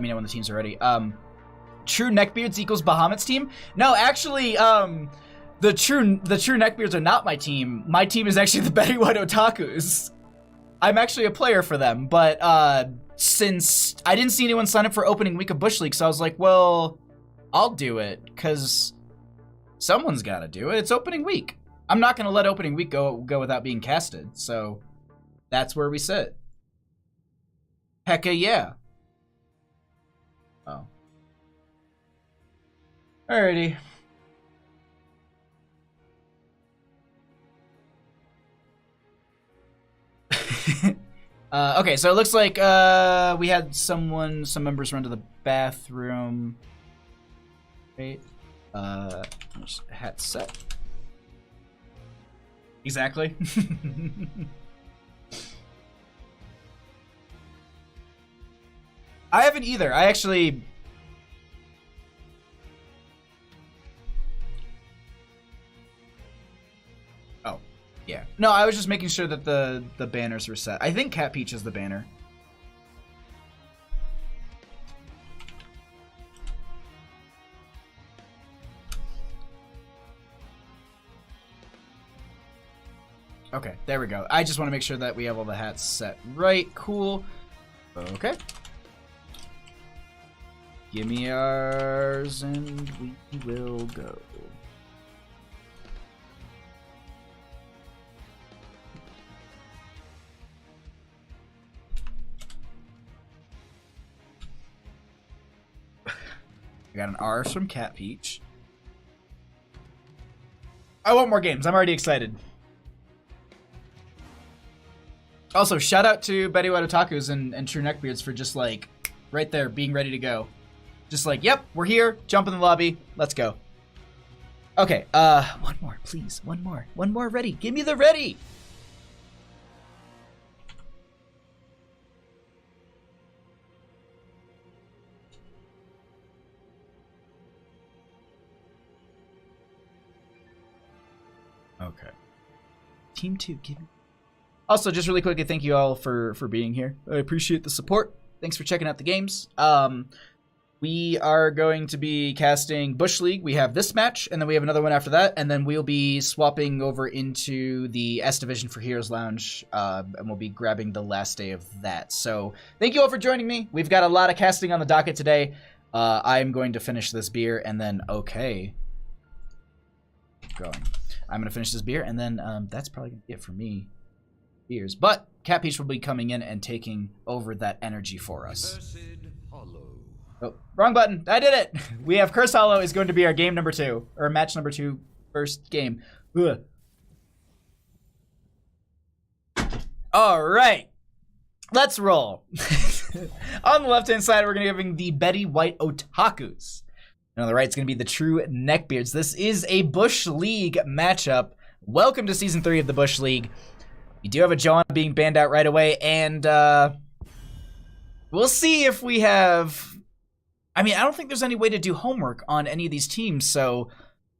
me know when the teams are ready. TruNeckBeards equals Bahamut's team? No, actually, the true Neckbeards are not my team. My team is actually the Betty White Otakus. I'm actually a player for them, but since I didn't see anyone sign up for opening week of Bush League, so I was like, well, I'll do it, because someone's gotta do it. It's opening week. I'm not gonna let opening week go without being casted, so that's where we sit. Hecka yeah. Oh. Alrighty. Okay, so it looks like we had some members run to the bathroom. Wait. Hat set. Exactly. I haven't either. I actually... Oh, yeah. No, I was just making sure that the banners were set. I think Cat Peach is the banner. Okay, there we go. I just want to make sure that we have all the hats set right. Cool. Okay. Give me ours, and we will go. I got an ours from Cat Peach. I want more games. I'm already excited. Also, shout out to Betty White Otakus and TruNeckBeards for just like right there being ready to go. Just like, yep, we're here. Jump in the lobby. Let's go. Okay, one more, please. One more ready. Give me the ready. Okay. Team 2, give me. Also, just really quickly, thank you all for being here. I appreciate the support. Thanks for checking out the games. We are going to be casting Bush League. We have this match, and then we have another one after that, and then we'll be swapping over into the S Division for Heroes Lounge, and we'll be grabbing the last day of that. So thank you all for joining me. We've got a lot of casting on the docket today. I'm going to finish this beer, and then, okay. Going. I'm going to finish this beer, and then that's probably going to be it for me. Beers. But Cat Peach will be coming in and taking over that energy for us. Oh, wrong button. I did it. We have Curse Hollow is going to be our game number 2, or match number 2, first game. Ugh. All right, let's roll. On the left-hand side, we're going to be having the Betty White Otakus. And on the right, it's going to be the TruNeckBeards. This is a Bush League matchup. Welcome to Season 3 of the Bush League. You do have a John being banned out right away, and we'll see if we have... I mean, I don't think there's any way to do homework on any of these teams, so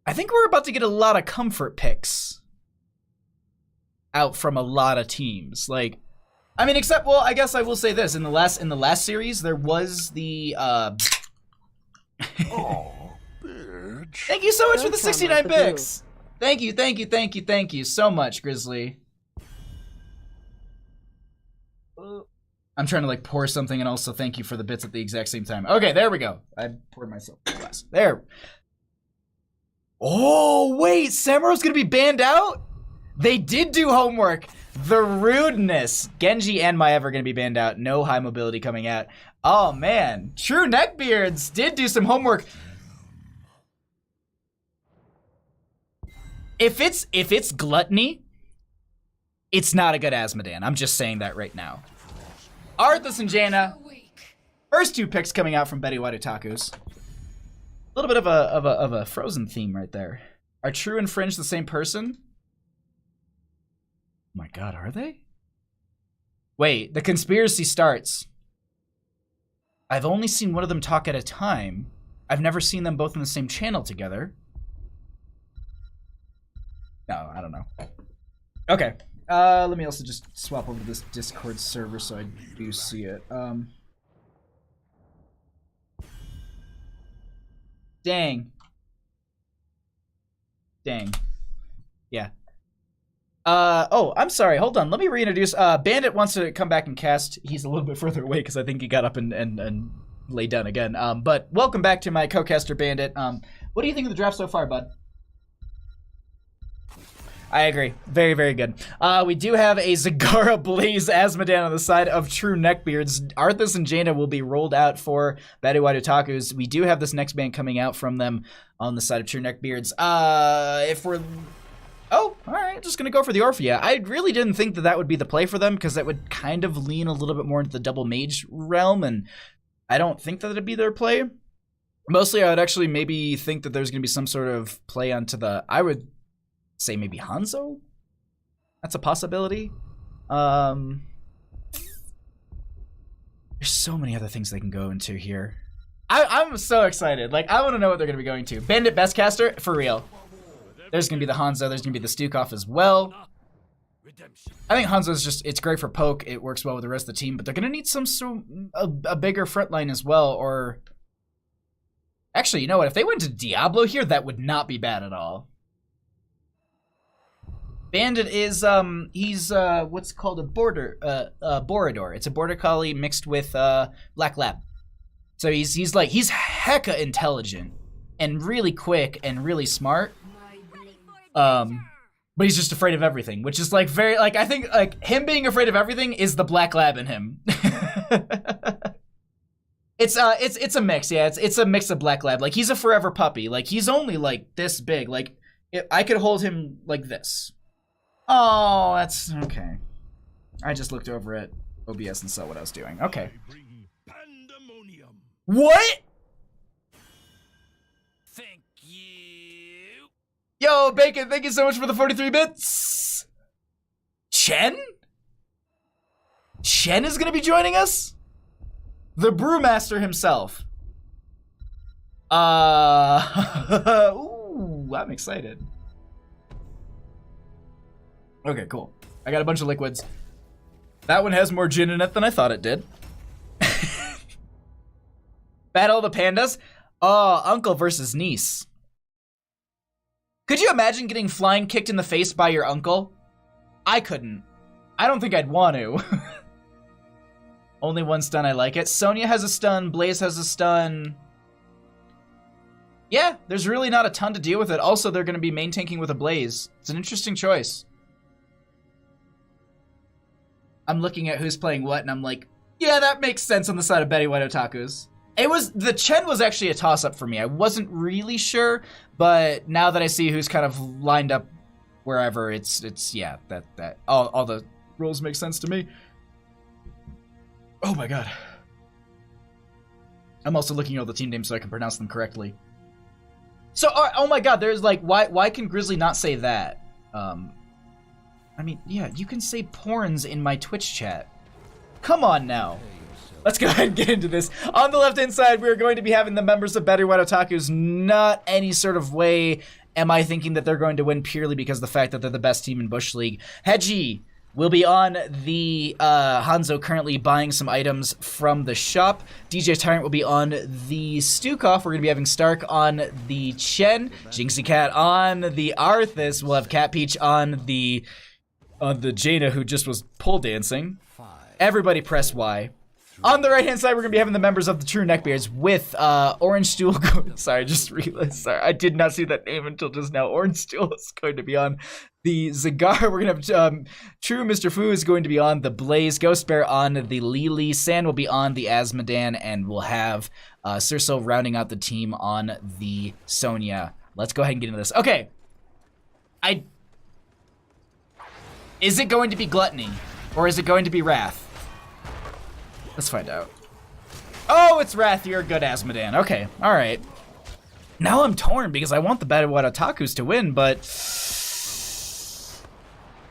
I think we're about to get a lot of comfort picks out from a lot of teams. Like, I mean, except, well, I guess I will say this. In the last series, there was the, Oh, bitch. Thank you so much for the Don't tell 69 me what to picks. Thank you so much, Grizzly. I'm trying to, like, pour something and also thank you for the bits at the exact same time. Okay, there we go. I poured myself a glass. There. Oh, wait, Samaro's gonna be banned out? They did do homework. The rudeness. Genji and Maiev are gonna be banned out. No high mobility coming out. Oh, man. TruNeckBeards did do some homework. If it's gluttony, it's not a good Asmodan. I'm just saying that right now. Arthas and Jaina. First two picks coming out from Betty White Otakus. A little bit of a Frozen theme right there. Are True and Fringe the same person? Oh my god, are they? Wait, the conspiracy starts. I've only seen one of them talk at a time. I've never seen them both in the same channel together. No, I don't know. Okay. Let me also just swap over to this Discord server so I do see it. Dang. Yeah. Oh, I'm sorry. Hold on. Let me reintroduce. Bandit wants to come back and cast. He's a little bit further away because I think he got up and laid down again. But welcome back to my co-caster, Bandit. What do you think of the draft so far, bud? I agree. Very, very good. We do have a Zagara Blaze Asmodan on the side of TruNeckBeards. Arthas and Jaina will be rolled out for Betty White Otakus. We do have this next band coming out from them on the side of TruNeckBeards. If we're... Oh, all right. Just going to go for the Orphea. I really didn't think that that would be the play for them because that would kind of lean a little bit more into the double mage realm, and I don't think that it'd be their play. Mostly, I would actually maybe think that there's going to be some sort of play onto the... I would say maybe Hanzo? That's a possibility. There's so many other things they can go into here. I'm so excited. Like, I want to know what they're going to be going to. Bandit Bestcaster, for real. There's going to be the Hanzo. There's going to be the Stukov as well. I think Hanzo's just, it's great for poke. It works well with the rest of the team, but they're going to need a bigger front line as well, or... Actually, you know what? If they went to Diablo here, that would not be bad at all. Bandit is, he's, what's called a Borador. It's a Border Collie mixed with, Black Lab. So he's hecka intelligent and really quick and really smart. But he's just afraid of everything, which is, like, very, like, I think, like, him being afraid of everything is the Black Lab in him. It's a mix, yeah, it's a mix of Black Lab. Like, he's a forever puppy. Like, he's only, like, this big. Like, I could hold him like this. Oh, that's okay. I just looked over at OBS and saw what I was doing. Okay. What? Thank you. Yo, Bacon, thank you so much for the 43 bits. Chen? Chen is gonna be joining us? The Brewmaster himself. Ooh, I'm excited. Okay, cool. I got a bunch of liquids. That one has more gin in it than I thought it did. Battle of the Pandas? Oh, uncle versus niece. Could you imagine getting flying kicked in the face by your uncle? I couldn't. I don't think I'd want to. Only one stun, I like it. Sonya has a stun, Blaze has a stun. Yeah, there's really not a ton to deal with it. Also, they're going to be main tanking with a Blaze. It's an interesting choice. I'm looking at who's playing what, and I'm like, yeah, that makes sense on the side of Betty White Otakus. The Chen was actually a toss-up for me. I wasn't really sure, but now that I see who's kind of lined up wherever, it's yeah, that all the roles make sense to me. Oh my god. I'm also looking at all the team names so I can pronounce them correctly. So, oh my god, there's like, why can Grizzly not say that? I mean, yeah, you can say porns in my Twitch chat. Come on now. Let's go ahead and get into this. On the left-hand side, we're going to be having the members of Better White Otakus. Not any sort of way am I thinking that they're going to win purely because of the fact that they're the best team in Bush League. Hedgie will be on the Hanzo, currently buying some items from the shop. DJ Tyrant will be on the Stukov. We're going to be having Stark on the Chen. Jinxie Cat on the Arthas. We'll have Cat Peach on the Jaina, who just was pole dancing. Everybody press Y. On the right-hand side, we're going to be having the members of the TruNeckBeards with Orange Stool. Sorry, I just realized. Sorry, I did not see that name until just now. Orange Stool is going to be on the Zagar. We're going to have True Mr. Fu is going to be on the Blaze. Ghost Bear on the Lily. Sand will be on the Asmodan. And we'll have Circel rounding out the team on the Sonya. Let's go ahead and get into this. Okay. Is it going to be Gluttony? Or is it going to be Wrath? Let's find out. Oh, it's Wrath. You're a good Asmodan. Okay, all right. Now I'm torn because I want the Battle White Otakus to win, but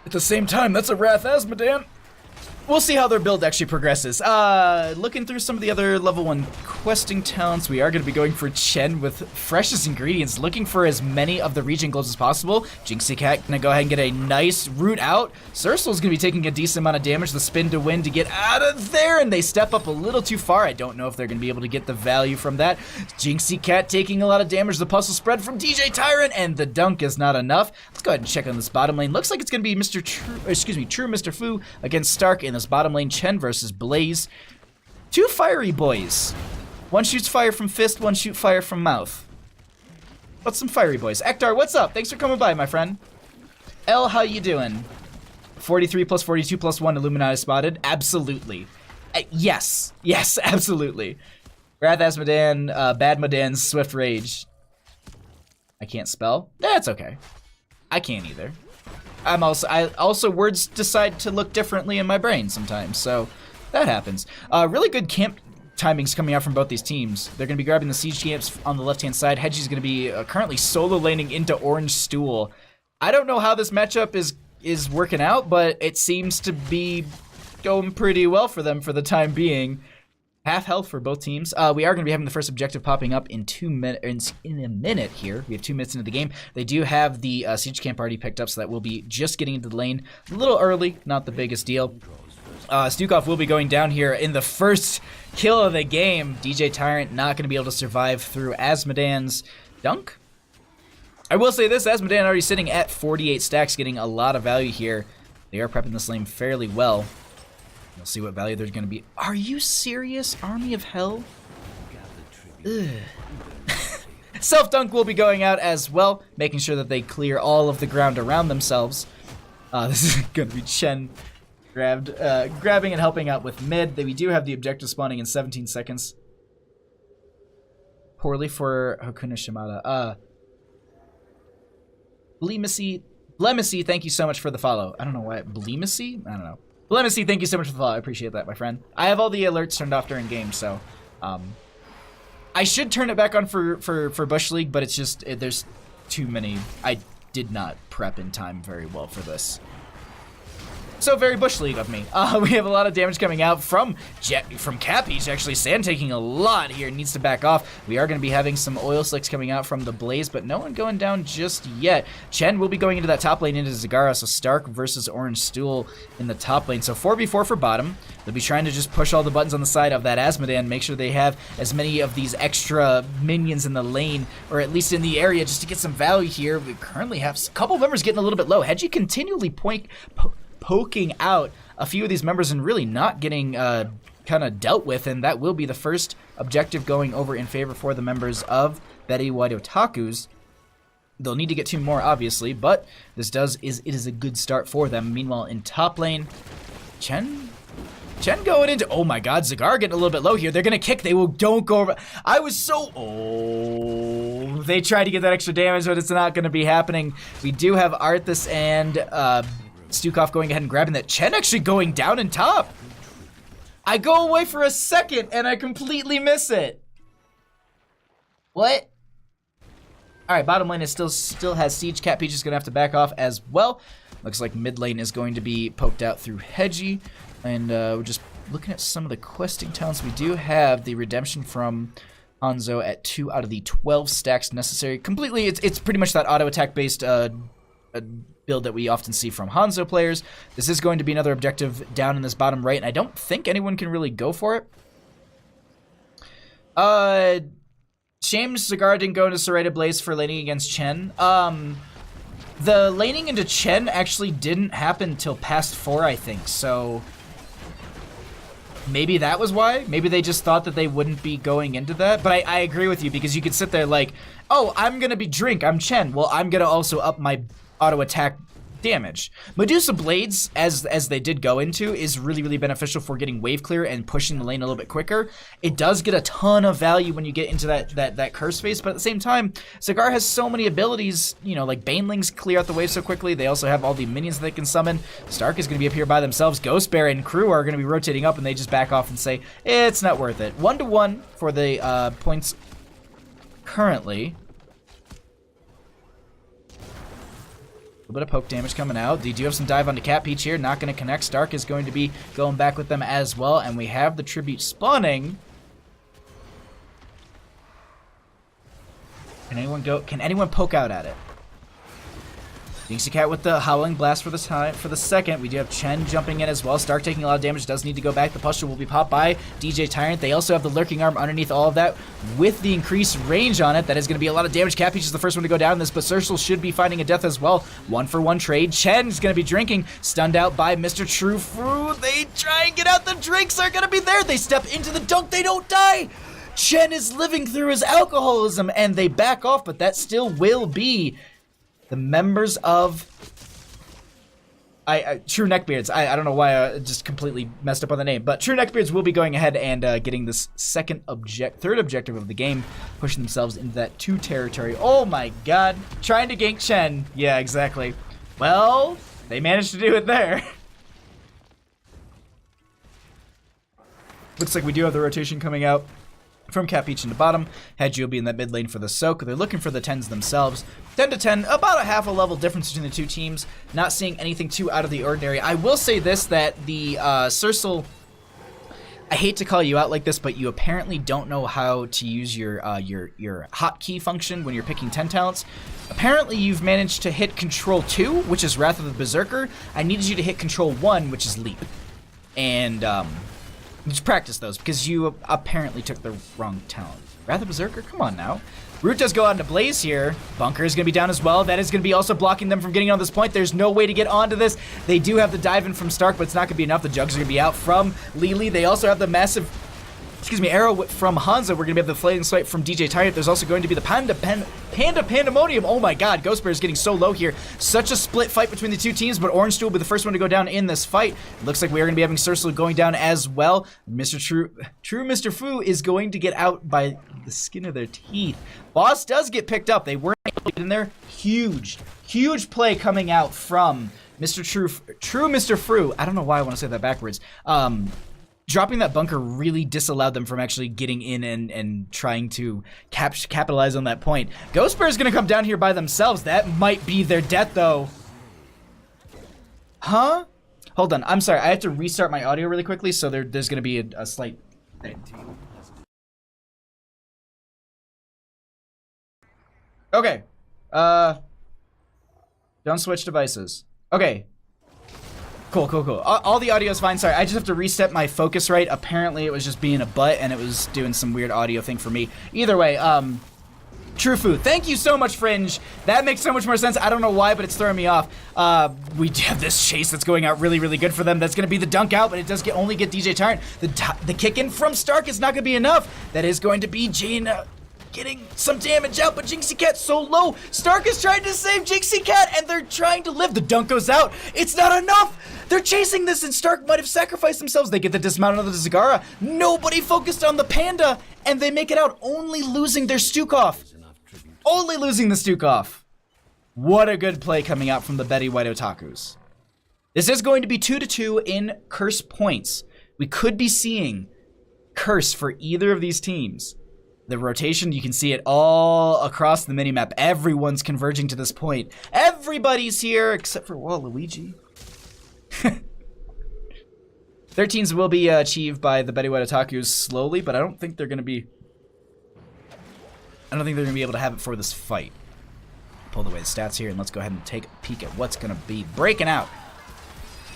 at the same time, that's a Wrath Asmodan. We'll see how their build actually progresses. Looking through some of the other level 1 questing talents, we are going to be going for Chen with freshest ingredients, looking for as many of the region globes as possible. Jinxie Cat going to go ahead and get a nice root out. Cercel's going to be taking a decent amount of damage, the spin to win to get out of there, and they step up a little too far. I don't know if they're going to be able to get the value from that. Jinxie Cat taking a lot of damage, the puzzle spread from DJ Tyrant, and the dunk is not enough. Let's go ahead and check on this bottom lane. Looks like it's going to be True Mr. Fu against Stark in this bottom lane. Chen versus Blaze. Two fiery boys. One shoots fire from fist, one shoot fire from mouth. What's some fiery boys? Ektar, what's up? Thanks for coming by, my friend. L, how you doing? 43 plus 42 plus 1 Illuminati spotted. Absolutely. Yes. Yes, absolutely. Wrath Asmodan, Bad Modan's Swift Rage. I can't spell? That's okay. I can't either. I also words decide to look differently in my brain sometimes, so that happens. Really good camp timings coming out from both these teams. They're going to be grabbing the siege camps on the left-hand side. Hedgie's going to be currently solo laning into Orange Stool. I don't know how this matchup is working out, but it seems to be going pretty well for them for the time being. Half health for both teams. We are going to be having the first objective popping up in 2 minutes. In a minute here, we have 2 minutes into the game. They do have the siege camp already picked up, so that will be just getting into the lane a little early. Not the biggest deal. Stukov will be going down here in the first kill of the game. DJ Tyrant not going to be able to survive through Asmodan's dunk. I will say this: Asmodan already sitting at 48 stacks, getting a lot of value here. They are prepping this lane fairly well. We'll see what value there's going to be. Are you serious? Army of Hell? Self-dunk will be going out as well, making sure that they clear all of the ground around themselves. This is going to be Chen grabbing and helping out with mid. We do have the objective spawning in 17 seconds. Poorly for Hakuna Shimada. Blemacy, thank you so much for the follow. I don't know why. Blemacy? I don't know. Blemacy, thank you so much for the follow. I appreciate that, my friend. I have all the alerts turned off during game, so I should turn it back on for Bush League, but it's just there's too many. I did not prep in time very well for this. So very Bush League of me. We have a lot of damage coming out from Cat Peach. Actually, Sand taking a lot here. Needs to back off. We are going to be having some oil slicks coming out from the Blaze, but no one going down just yet. Chen will be going into that top lane into Zagara, so Stark versus Orange Stool in the top lane. So 4v4 for bottom. They'll be trying to just push all the buttons on the side of that Asmodan, make sure they have as many of these extra minions in the lane, or at least in the area, just to get some value here. We currently have a couple members getting a little bit low. Hedgie continually poking out a few of these members and really not getting kind of dealt with, and that will be the first objective going over in favor for the members of Betty White Otakus. They'll need to get 2 more, obviously, but it is a good start for them. Meanwhile, in top lane, Chen going into, oh my god, Zagar getting a little bit low here. They're gonna kick, don't go over. I was so, they tried to get that extra damage, but it's not gonna be happening. We do have Arthas and Stukov going ahead and grabbing that. Chen actually going down in top. I go away for a second and I completely miss it. What? All right, bottom lane is still has Siege. Cat Peach is going to have to back off as well. Looks like mid lane is going to be poked out through Hedgie. And we're just looking at some of the questing talents. We do have the redemption from Hanzo at 2 out of the 12 stacks necessary. Completely, it's pretty much that auto attack based build that we often see from Hanzo players. This is going to be another objective down in this bottom right, and I don't think anyone can really go for it. Shame Cigar didn't go into Serrated Blaze for laning against Chen. The laning into Chen actually didn't happen till past 4, I think, so maybe that was why. Maybe they just thought that they wouldn't be going into that. But I agree with you, because you could sit there like, oh, I'm gonna be Drink, I'm Chen. Well, I'm gonna also up my auto attack damage. Medusa Blades, as they did go into, is really, really beneficial for getting wave clear and pushing the lane a little bit quicker. It does get a ton of value when you get into that curse phase, but at the same time, Cigar has so many abilities, you know, like Banelings clear out the wave so quickly. They also have all the minions that they can summon. Stark is going to be up here by themselves. Ghost Bear and crew are going to be rotating up, and they just back off and say, it's not worth it. 1-1 for the points currently. A bit of poke damage coming out. They do have some dive onto Cat Peach here. Not going to connect. Stark is going to be going back with them as well. And we have the tribute spawning. Can anyone poke out at it? Jinxie Cat with the Howling Blast for the second. We do have Chen jumping in as well. Stark taking a lot of damage. Does need to go back. The Pusher will be popped by DJ Tyrant. They also have the Lurking Arm underneath all of that with the increased range on it. That is going to be a lot of damage. Cat Peach is the first one to go down in this, but Cercel should be finding a death as well. 1-for-1 trade. Chen's going to be drinking. Stunned out by Mr. True Fruit. They try and get out. The drinks are going to be there. They step into the dunk. They don't die. Chen is living through his alcoholism, and they back off, but that still will be the members of TruNeckBeards. I don't know why I just completely messed up on the name, but TruNeckBeards will be going ahead and getting this third objective of the game, pushing themselves into that 2 territory. Oh my god. Trying to gank Chen. Yeah, exactly. Well, they managed to do it there. Looks like we do have the rotation coming out from Cat Peach in the bottom. Hedgie will be in that mid lane for the soak. They're looking for the 10s themselves. 10 to 10, about a half a level difference between the two teams. Not seeing anything too out of the ordinary. I will say this, that the Cercel, I hate to call you out like this, but you apparently don't know how to use your hotkey function when you're picking 10 talents. Apparently you've managed to hit Control 2, which is Wrath of the Berserker. I needed you to hit Control 1, which is Leap. And just practice those, because you apparently took the wrong talent. Wrath of Berserker? Come on now. Root does go on to Blaze here. Bunker is going to be down as well. That is going to be also blocking them from getting on this point. There's no way to get onto this. They do have the dive in from Stark, but it's not going to be enough. The Jugs are going to be out from Lily. They also have the massive, arrow from Hanzo. We're going to be have the Flaying Swipe from DJ Tyrant. There's also going to be the Panda Pandemonium. Oh my god, Ghost Bear is getting so low here. Such a split fight between the two teams, but Orange Steel will be the first one to go down in this fight. It looks like we are going to be having Cercel going down as well. True Mr. Fu is going to get out by the skin of their teeth. Boss does get picked up. They weren't able to get in there. Huge play coming out from True Mr. Fu. I don't know why I want to say that backwards. Dropping that bunker really disallowed them from actually getting in and trying to capitalize on that point. Ghost Bear is going to come down here by themselves. That might be their death, though. Huh? Hold on. I'm sorry. I have to restart my audio really quickly, so there's going to be a slight thing. Okay. Don't switch devices. Okay. Cool. All the audio is fine. Sorry, I just have to reset my focus right. Apparently, it was just being a butt, and it was doing some weird audio thing for me. Either way, True Food. Thank you so much, Fringe. That makes so much more sense. I don't know why, but it's throwing me off. We have this chase that's going out really, really good for them. That's going to be the dunk out, but it does only get DJ Tyrant. The kick in from Stark is not going to be enough. That is going to be Jaina getting some damage out, but Jinxie Cat's so low. Stark is trying to save Jinxie Cat, and they're trying to live. The dunk goes out. It's not enough. They're chasing this, and Stark might have sacrificed themselves. They get the dismount of the Zagara. Nobody focused on the Panda, and they make it out, only losing their Stukov. Only losing the Stukov. What a good play coming out from the Betty White Otakus. This is going to be 2-2 in curse points. We could be seeing curse for either of these teams. The rotation, you can see it all across the minimap. Everyone's converging to this point. Everybody's here except for Waluigi. 13s will be achieved by the Betty White Otakus slowly, but I don't think they're gonna be able to have it for this fight. Pull away the stats here and let's go ahead and take a peek at what's gonna be breaking out.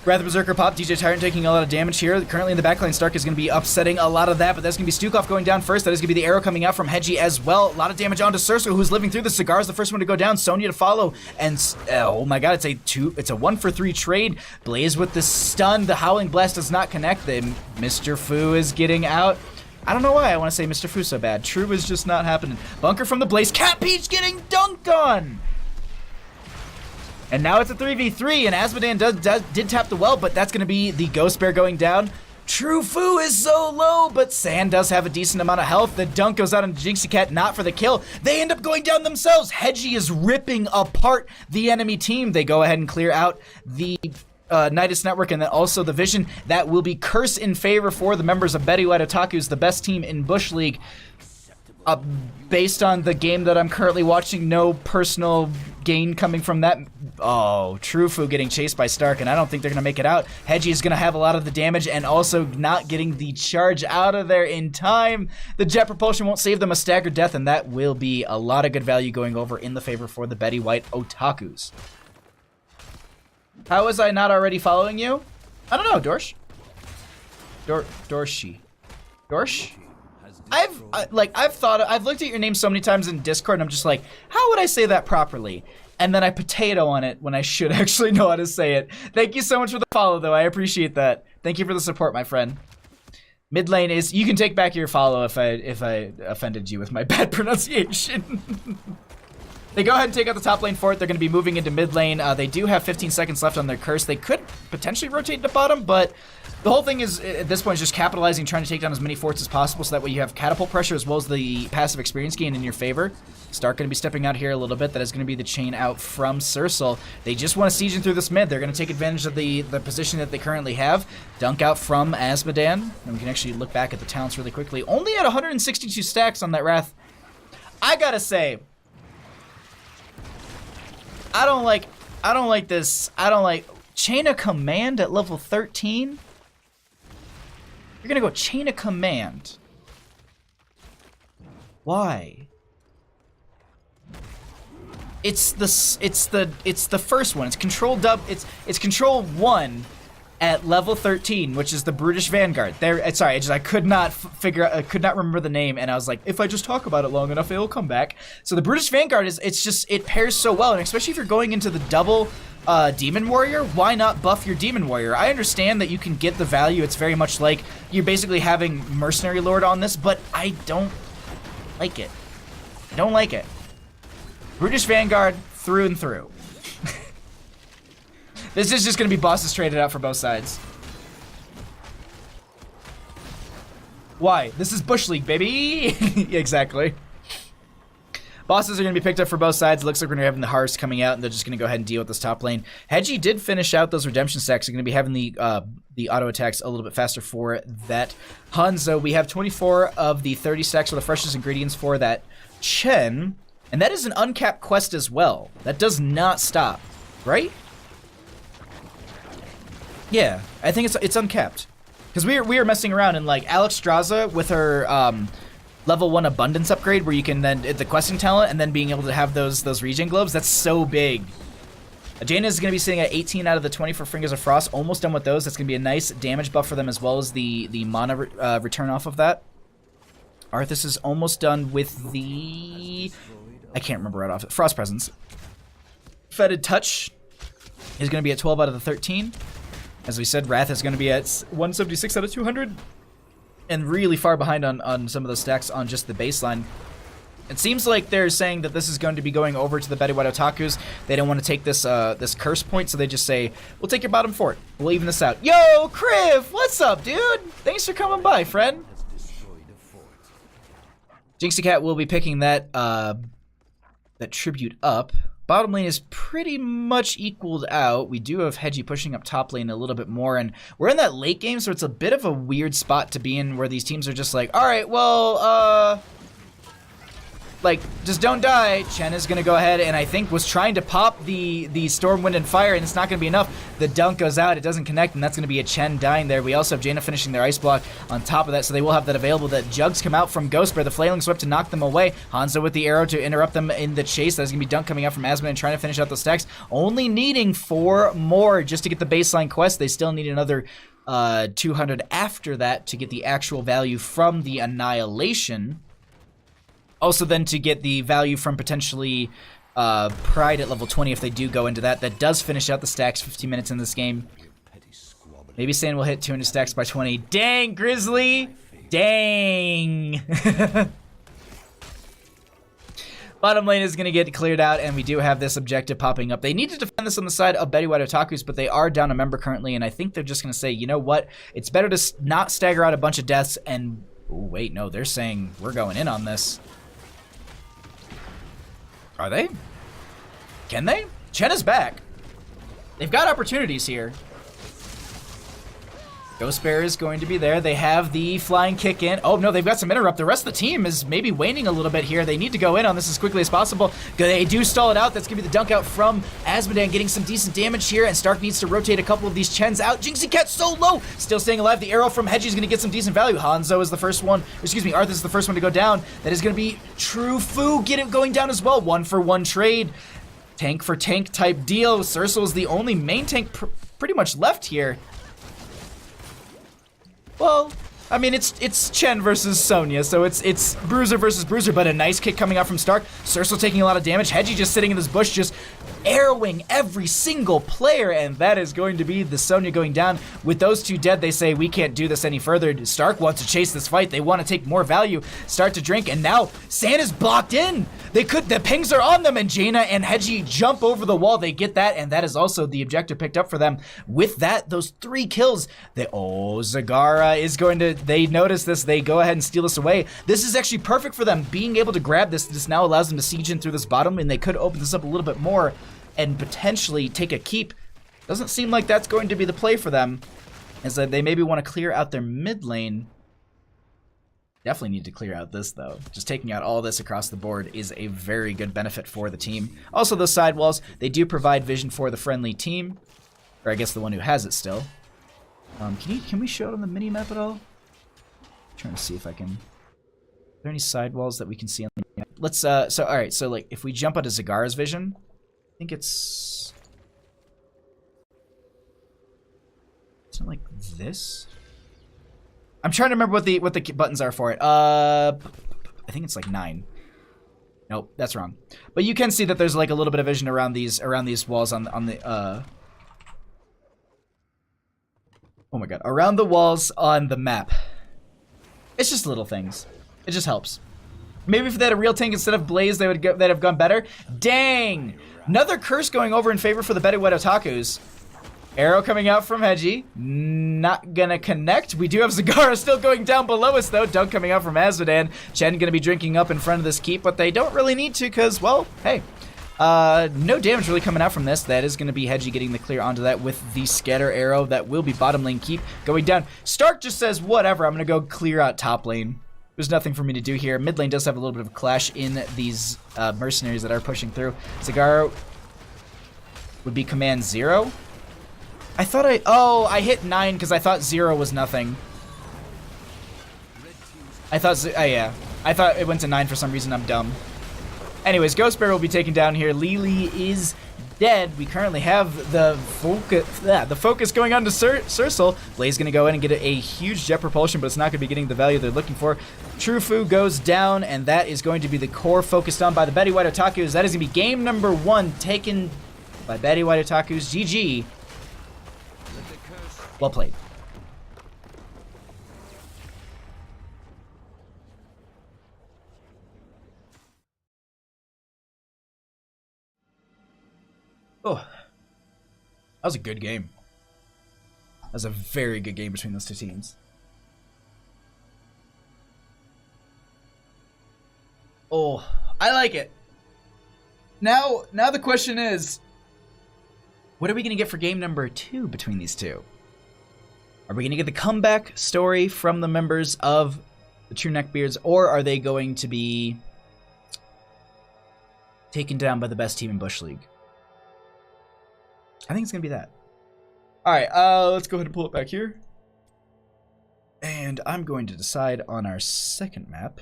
Wrath of Berserker pop, DJ Tyrant taking a lot of damage here. Currently in the backline, Stark is going to be upsetting a lot of that, but that's going to be Stukov going down first. That is going to be the arrow coming out from Hedgie as well. A lot of damage onto Cerso, who's living through the cigar, is the first one to go down. Sonya to follow, and oh my god, it's a 1-for-3 trade. Blaze with the stun. The Howling Blast does not connect. Then Mr. Fu is getting out. I don't know why I want to say Mr. Fu so bad. True is just not happening. Bunker from the Blaze. Cat Peach getting dunked on. And now it's a 3v3, and Asmodan did tap the well, but that's going to be the Ghost Bear going down. True Fu is so low, but Sand does have a decent amount of health. The dunk goes out on Jinxie Cat, not for the kill. They end up going down themselves. Hedgie is ripping apart the enemy team. They go ahead and clear out the Nidus Network and then also the Vision. That will be curse in favor for the members of Betty White Otakus, the best team in Bush League. Based on the game that I'm currently watching, no personal gain coming from that. Oh, Trufu getting chased by Stark, and I don't think they're going to make it out. Hedgie is going to have a lot of the damage and also not getting the charge out of there in time. The jet propulsion won't save them a staggered death, and that will be a lot of good value going over in the favor for the Betty White Otakus. How was I not already following you? I don't know, Dorsh. Dorshi. Dorsh? I've looked at your name so many times in Discord and I'm just like, how would I say that properly? And then I potato on it when I should actually know how to say it. Thank you so much for the follow though, I appreciate that. Thank you for the support, my friend. Mid lane is, you can take back your follow if I offended you with my bad pronunciation. They go ahead and take out the top lane for it. They're going to be moving into mid lane. They do have 15 seconds left on their curse. They could potentially rotate to bottom, but the whole thing is, at this point, is just capitalizing, trying to take down as many forts as possible so that way you have catapult pressure as well as the passive experience gain in your favor. Stark going to be stepping out here a little bit. That is going to be the chain out from Cersul. They just want to siege in through this mid. They're going to take advantage of the position that they currently have. Dunk out from Asmodan. And we can actually look back at the talents really quickly. Only at 162 stacks on that Wrath. I gotta say, I don't like this. I don't like Chain of Command at level 13. You're gonna go Chain of Command. Why? It's the first one. It's control it's control 1 at level 13, which is the Brutish Vanguard. Sorry, I could not remember the name, and I was like, if I just talk about it long enough, it'll come back. So the Brutish Vanguard it pairs so well, and especially if you're going into the double Demon Warrior, why not buff your Demon Warrior? I understand that you can get the value. It's very much like you're basically having Mercenary Lord on this, but I don't like it. I don't like it. Brutish Vanguard through and through. This is just going to be bosses traded out for both sides. Why? This is Bush League, baby! Exactly. Bosses are going to be picked up for both sides. It looks like we're going to be having the Hearths coming out, and they're just going to go ahead and deal with this top lane. Hedgie did finish out those redemption stacks. They're going to be having the auto attacks a little bit faster for that. Hanzo, we have 24 of the 30 stacks for the freshest ingredients for that Chen. And that is an uncapped quest as well. That does not stop, right? Yeah, I think it's uncapped. Because we were messing around, and like Alex Straza with her level 1 abundance upgrade, where you can then the questing talent and then being able to have those regen globes. That's so big. Jaina is going to be sitting at 18 out of the 20 for Fingers of Frost. Almost done with those. That's going to be a nice damage buff for them as well as the mana return off of that. Arthas is almost done with the, I can't remember right off. Frost Presence. Fetid Touch is going to be at 12 out of the 13. As we said, Wrath is going to be at 176 out of 200. And really far behind on some of those stacks on just the baseline. It seems like they're saying that this is going to be going over to the Betty White Otakus. They don't want to take this this curse point, so they just say, we'll take your bottom fort. We'll even this out. Yo, Kriv! What's up, dude? Thanks for coming by, friend. Jinxie Cat will be picking that tribute up. Bottom lane is pretty much equaled out. We do have Hedgie pushing up top lane a little bit more, and we're in that late game, so it's a bit of a weird spot to be in where these teams are just like, all right, well, like, just don't die. Chen is gonna go ahead and I think was trying to pop the Storm, Wind, and Fire, and it's not gonna be enough. The dunk goes out, it doesn't connect, and that's gonna be a Chen dying there. We also have Jaina finishing their Ice Block on top of that, so they will have that available. That Jugs come out from Ghost Bear, the Flailing Sweep to knock them away. Hanzo with the arrow to interrupt them in the chase. That's gonna be dunk coming out from Asmodee and trying to finish out the stacks. Only needing 4 more just to get the baseline quest. They still need another 200 after that to get the actual value from the Annihilation. Also then to get the value from potentially Pride at level 20 if they do go into that. That does finish out the stacks, 15 minutes in this game. Maybe Sand will hit 200 stacks by 20. Dang, Grizzly! Dang! Bottom lane is going to get cleared out, and we do have this objective popping up. They need to defend this on the side of Betty White Otakus, but they are down a member currently, and I think they're just going to say, you know what? It's better to not stagger out a bunch of deaths and... Ooh, wait, no, they're saying we're going in on this. Are they? Can they? Chen is back. They've got opportunities here. Ghost Bear is going to be there. They have the flying kick in. Oh, no, they've got some interrupt. The rest of the team is maybe waning a little bit here. They need to go in on this as quickly as possible. They do stall it out. That's going to be the dunk out from Asmodee, getting some decent damage here, and Stark needs to rotate a couple of these Chens out. Jinxie Cat's so low. Still staying alive. The arrow from Hedgie is going to get some decent value. Hanzo is the first one. Excuse me, Arthas is the first one to go down. That is going to be True Fu going down as well. 1-for-1 trade. Tank for tank type deal. Cersul is the only main tank pretty much left here. Well, I mean, it's Chen versus Sonya, so it's Bruiser versus Bruiser, but a nice kick coming out from Stark. Cersul taking a lot of damage. Hedgie just sitting in this bush, just arrowing every single player, and that is going to be the Sonya going down. With those two dead, they say, we can't do this any further. Stark wants to chase this fight. They want to take more value, start to drink, and now Sand is blocked in. The pings are on them, and Jaina and Hedgie jump over the wall. They get that, and that is also the objective picked up for them. With that, those 3 kills, Zagara is going to, they notice this, they go ahead and steal this away. This is actually perfect for them. Being able to grab this now allows them to siege in through this bottom, and they could open this up a little bit more and potentially take a keep. Doesn't seem like that's going to be the play for them, as they maybe want to clear out their mid lane. Definitely need to clear out this, though. Just taking out all this across the board is a very good benefit for the team. Also, those side walls, they do provide vision for the friendly team. Or I guess the one who has it still. Can we show it on the mini-map at all? I'm trying to see if I can... Are there any side walls that we can see on the map? Let's, alright, so like, if we jump onto Zagara's vision, I think it's... Is it like this? I'm trying to remember what the buttons are for it. I think it's like 9. Nope, that's wrong. But you can see that there's like a little bit of vision around these walls on the oh my god, around the walls on the map. It's just little things. It just helps. Maybe if they had a real tank instead of Blaze, they'd have gone better. Dang! Another curse going over in favor for the Betty White Otakus. Arrow coming out from Hedgie. Not gonna connect. We do have Zagara still going down below us, though. Dunk coming out from Asmodee. Chen gonna be drinking up in front of this keep, but they don't really need to, because, well, hey. No damage really coming out from this. That is gonna be Hedgie getting the clear onto that with the scatter arrow. That will be bottom lane keep going down. Stark just says, whatever, I'm gonna go clear out top lane. There's nothing for me to do here. Mid lane does have a little bit of a clash in these mercenaries that are pushing through. Zagara would be command 0. I thought I hit 9 because I thought 0 was nothing. I thought, yeah. I thought it went to 9 for some reason. I'm dumb. Anyways, Ghost Bear will be taken down here. Lily is dead. We currently have the focus going on to Cersul. Blaze gonna go in and get a huge jet propulsion, but it's not gonna be getting the value they're looking for. True Fu goes down, and that is going to be the core focused on by the Betty White Otakus. That is gonna be game number 1 taken by Betty White Otakus. GG. Well played. Oh, that was a good game. That was a very good game between those two teams. Oh, I like it. Now the question is, what are we going to get for game number 2 between these two? Are we going to get the comeback story from the members of the TruNeckBeards, or are they going to be taken down by the best team in Bush League. I think it's gonna be that. All right, let's go ahead and pull it back here. And I'm going to decide on our second map.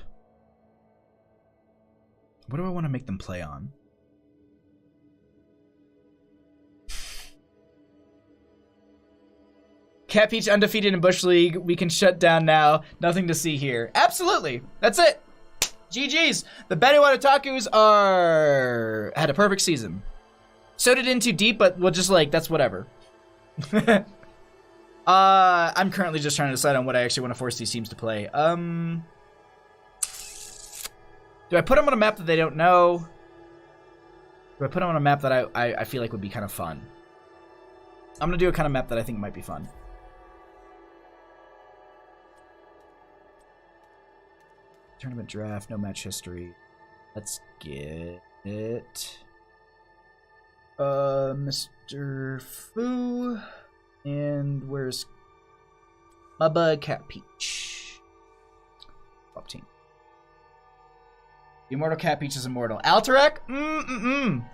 What do I want to make them play on? Cat Peach undefeated in Bush League. We can shut down now. Nothing to see here. Absolutely. That's it. GG's. The Bahamut Otakus had a perfect season. So did In Too Deep, but we'll just like, that's whatever. I'm currently just trying to decide on what I actually want to force these teams to play. Do I put them on a map that they don't know? Do I put them on a map that I feel like would be kind of fun? I'm going to do a kind of map that I think might be fun. Tournament draft, no match history. Let's get it. Mr. Fu. And where's my bud Cat Peach? Top team. The Immortal Cat Peach is immortal. Alterac?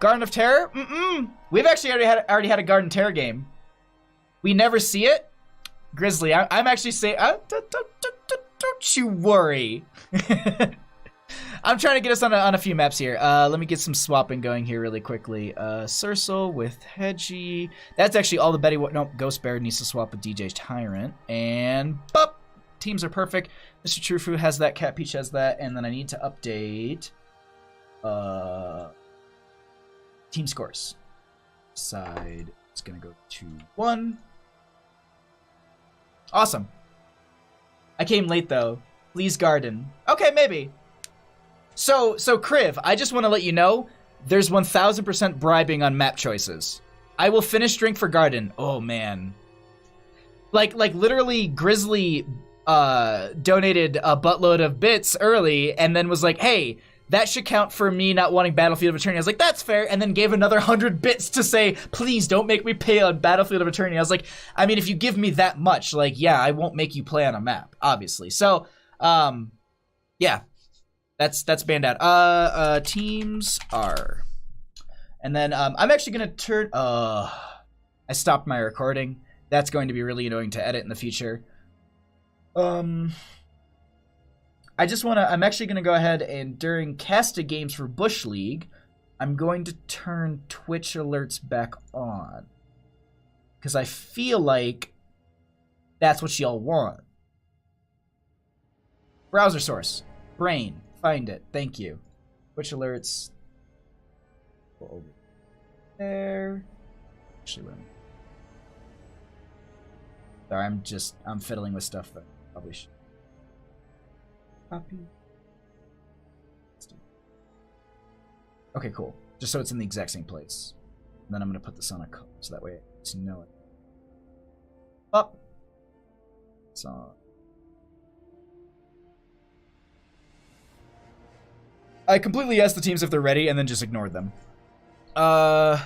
Garden of Terror? We've actually already had a Garden of Terror game. We never see it. Grizzly, I'm actually saying, don't you worry. I'm trying to get us on a few maps here. Let me get some swapping going here really quickly. Cercel with Hedgie. That's actually all the Betty. No, Ghost Bear needs to swap with DJ Tyrant. And bop! Teams are perfect. Mr. Trufu has that. Cat Peach has that. And then I need to update team scores. Side is going to go 2-1. Awesome. I came late though. Please garden. Okay, maybe. So Kriv, I just want to let you know, there's 1000% bribing on map choices. I will finish drink for garden. Oh man. Like literally Grizzly donated a buttload of bits early and then was like, hey, that should count for me not wanting Battlefield of Eternity. I was like, that's fair, and then gave another 100 bits to say, please don't make me pay on Battlefield of Eternity. I was like, I mean, if you give me that much, like, yeah, I won't make you play on a map, obviously. So, yeah, that's banned out. Teams are, and then I'm actually gonna turn. I stopped my recording. That's going to be really annoying to edit in the future. I'm actually going to go ahead and during casted games for Bush League, I'm going to turn Twitch alerts back on. Because I feel like that's what y'all want. Browser source. Brain. Find it. Thank you. Twitch alerts. Go over there. Actually, wait. Sorry, I'm fiddling with stuff that I probably should. Copy. Okay, cool. Just so it's in the exact same place. And then I'm going to put this on a color so that way I know it. Up. It's on. I completely asked the teams if they're ready and then just ignored them. Oh,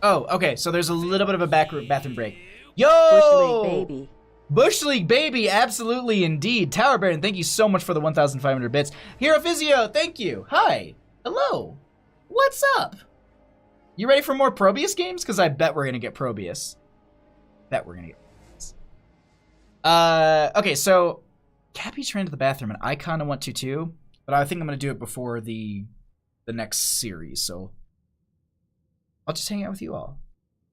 okay. So there's a little bit of a bathroom break. Yo! Bush League baby. Bush League baby, absolutely indeed. Tower Baron, thank you so much for the 1,500 bits. Hero Physio, thank you. Hi. Hello. What's up? You ready for more Probius games? Because I bet we're going to get Probius. Okay, so Cappy ran to the bathroom, and I kind of want to too, but I think I'm going to do it before the next series, so I'll just hang out with you all.